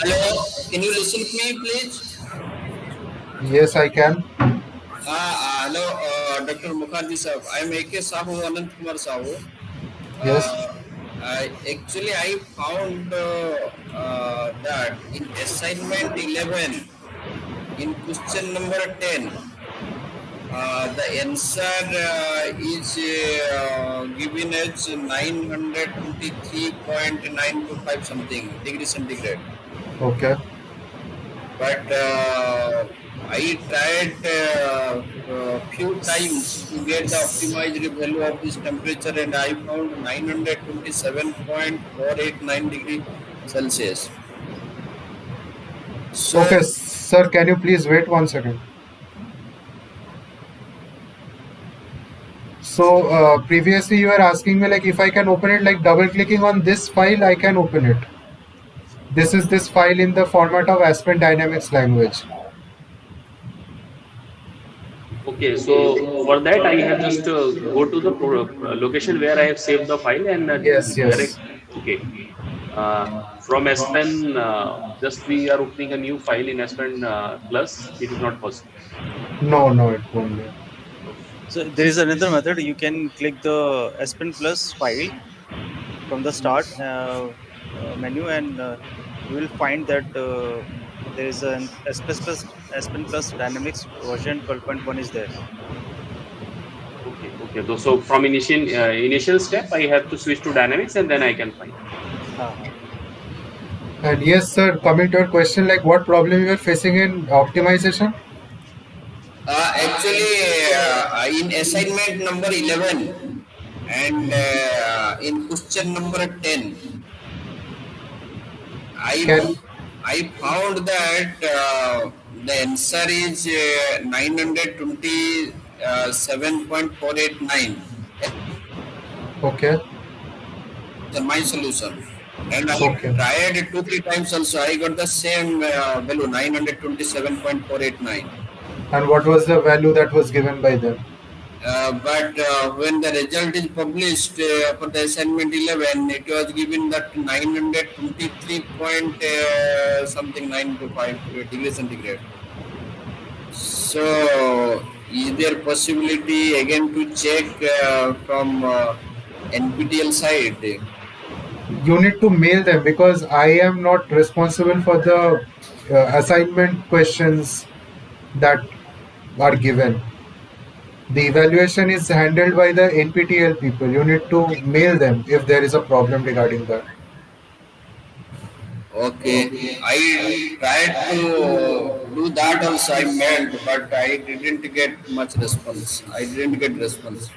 Hello, can you listen to me, please? Yes, I can. Hello, Dr. Mukherjee sir. I am A.K. Sahu, Anant Kumar Sahu. Yes. Uh, I found that in assignment 11, in question number 10, the answer is given as 923.925 something degree centigrade. Okay. But I tried few times to get the optimized value of this temperature, and I found 927.489 degree Celsius. Okay, Sir, sir, can you please wait 1 second? So, previously you were asking me like if I can open it, like double clicking on this file, I can open it. This is this file in the format of Aspen Dynamics language. Okay, so for that I have just go to the location where I have saved the file, and Yes, direct. yes. Okay, from Aspen, just we are opening a new file in Aspen Plus. It is not possible. No, no, it won't be. Okay. So there is another method. You can click the Aspen Plus file from the start menu, and you will find that there is an Aspen Plus Dynamics version 12.1 is there. Okay, okay. So from initial step, I have to switch to Dynamics, and then I can find. Uh-huh. And yes, sir, coming to your question, like what problem you are facing in optimization? actually, in assignment number 11 and in question number 10, I Can I found that the answer is 927.489 okay, as my solution. And I okay. tried 2 3 times also. I got the same value 927.489. And what was the value that was given by them? But when the result is published for the assignment 11, it was given that 923 point something 925 degrees centigrade. So, is there possibility again to check from NPTEL side? You need to mail them because I am not responsible for the assignment questions that are given. The evaluation is handled by the NPTEL people. You need to mail them if there is a problem regarding that. Okay, I tried to do that also. I mailed, but I didn't get much response. I didn't get response.